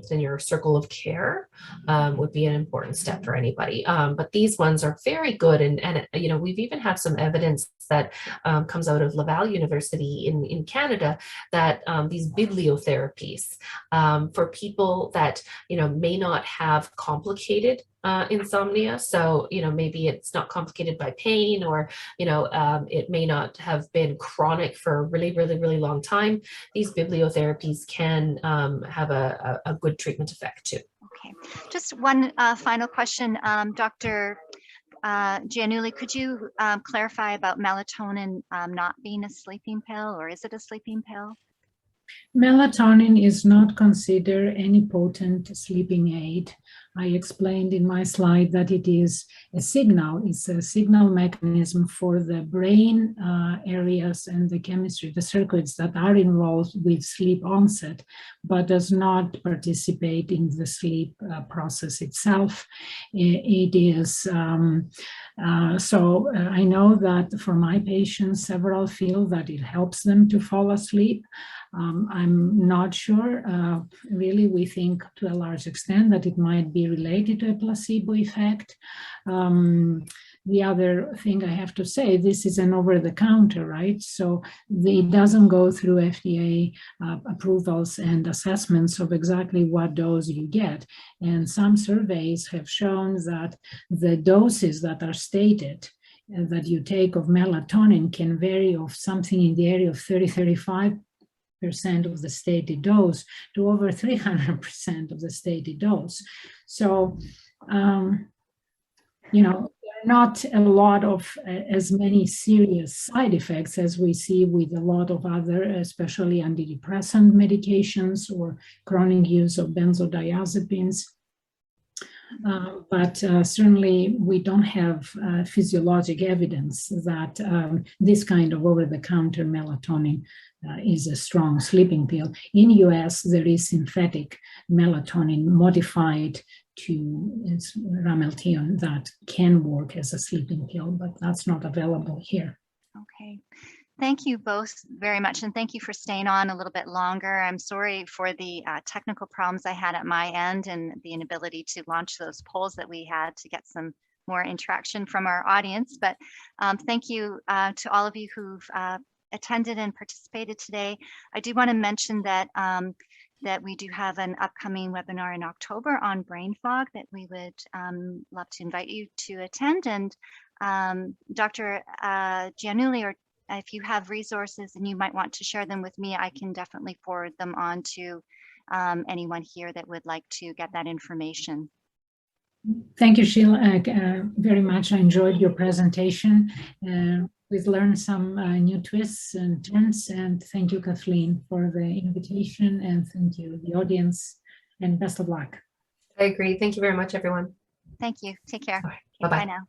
Speaker 3: your circle of care would be an important step for anybody. But these ones are very good, and you know, we've even had some evidence that comes out of Laval University in Canada that these bibliotherapies for people that, you know, may not have complicated insomnia. So, you know, maybe it's not complicated by pain, or, you know, it may not have been chronic for a really, really, really long time. These bibliotherapies can have a good treatment effect too.
Speaker 1: Okay, just one final question. Dr. Giannulli, could you clarify about melatonin not being a sleeping pill, or is it a sleeping pill?
Speaker 2: Melatonin is not considered any potent sleeping aid. I explained in my slide that it is a signal. It's a signal mechanism for the brain areas and the chemistry, the circuits that are involved with sleep onset, but does not participate in the sleep process itself. It is, so I know that for my patients, several feel that it helps them to fall asleep. I'm not sure. Really, we think to a large extent that it might be related to a placebo effect. The other thing I have to say, this is an over-the-counter, right? So it doesn't go through FDA approvals and assessments of exactly what dose you get. And some surveys have shown that the doses that are stated that you take of melatonin can vary of something in the area of 30-35% of the stated dose to over 300% of the stated dose. So, you know, not a lot of as many serious side effects as we see with a lot of other, especially antidepressant medications or chronic use of benzodiazepines. But certainly we don't have physiologic evidence that this kind of over-the-counter melatonin is a strong sleeping pill. In US, there is synthetic melatonin modified to Ramelteon that can work as a sleeping pill, but that's not available here.
Speaker 1: Okay. Thank you both very much, and thank you for staying on a little bit longer. I'm sorry for the technical problems I had at my end and the inability to launch those polls that we had to get some more interaction from our audience. But thank you to all of you who've attended and participated today. I do want to mention that that we do have an upcoming webinar in October on brain fog that we would love to invite you to attend. And Dr. Giannulli, or if you have resources and you might want to share them with me, I can definitely forward them on to anyone here that would like to get that information.
Speaker 2: Thank you, Sheila, very much. I enjoyed your presentation. We've learned some new twists and turns, and thank you, Kathleen, for the invitation, and thank you, the audience, and best of luck.
Speaker 3: I agree. Thank you very much, everyone.
Speaker 1: Thank you. Take care.
Speaker 3: All right. Bye-bye.
Speaker 1: Bye now.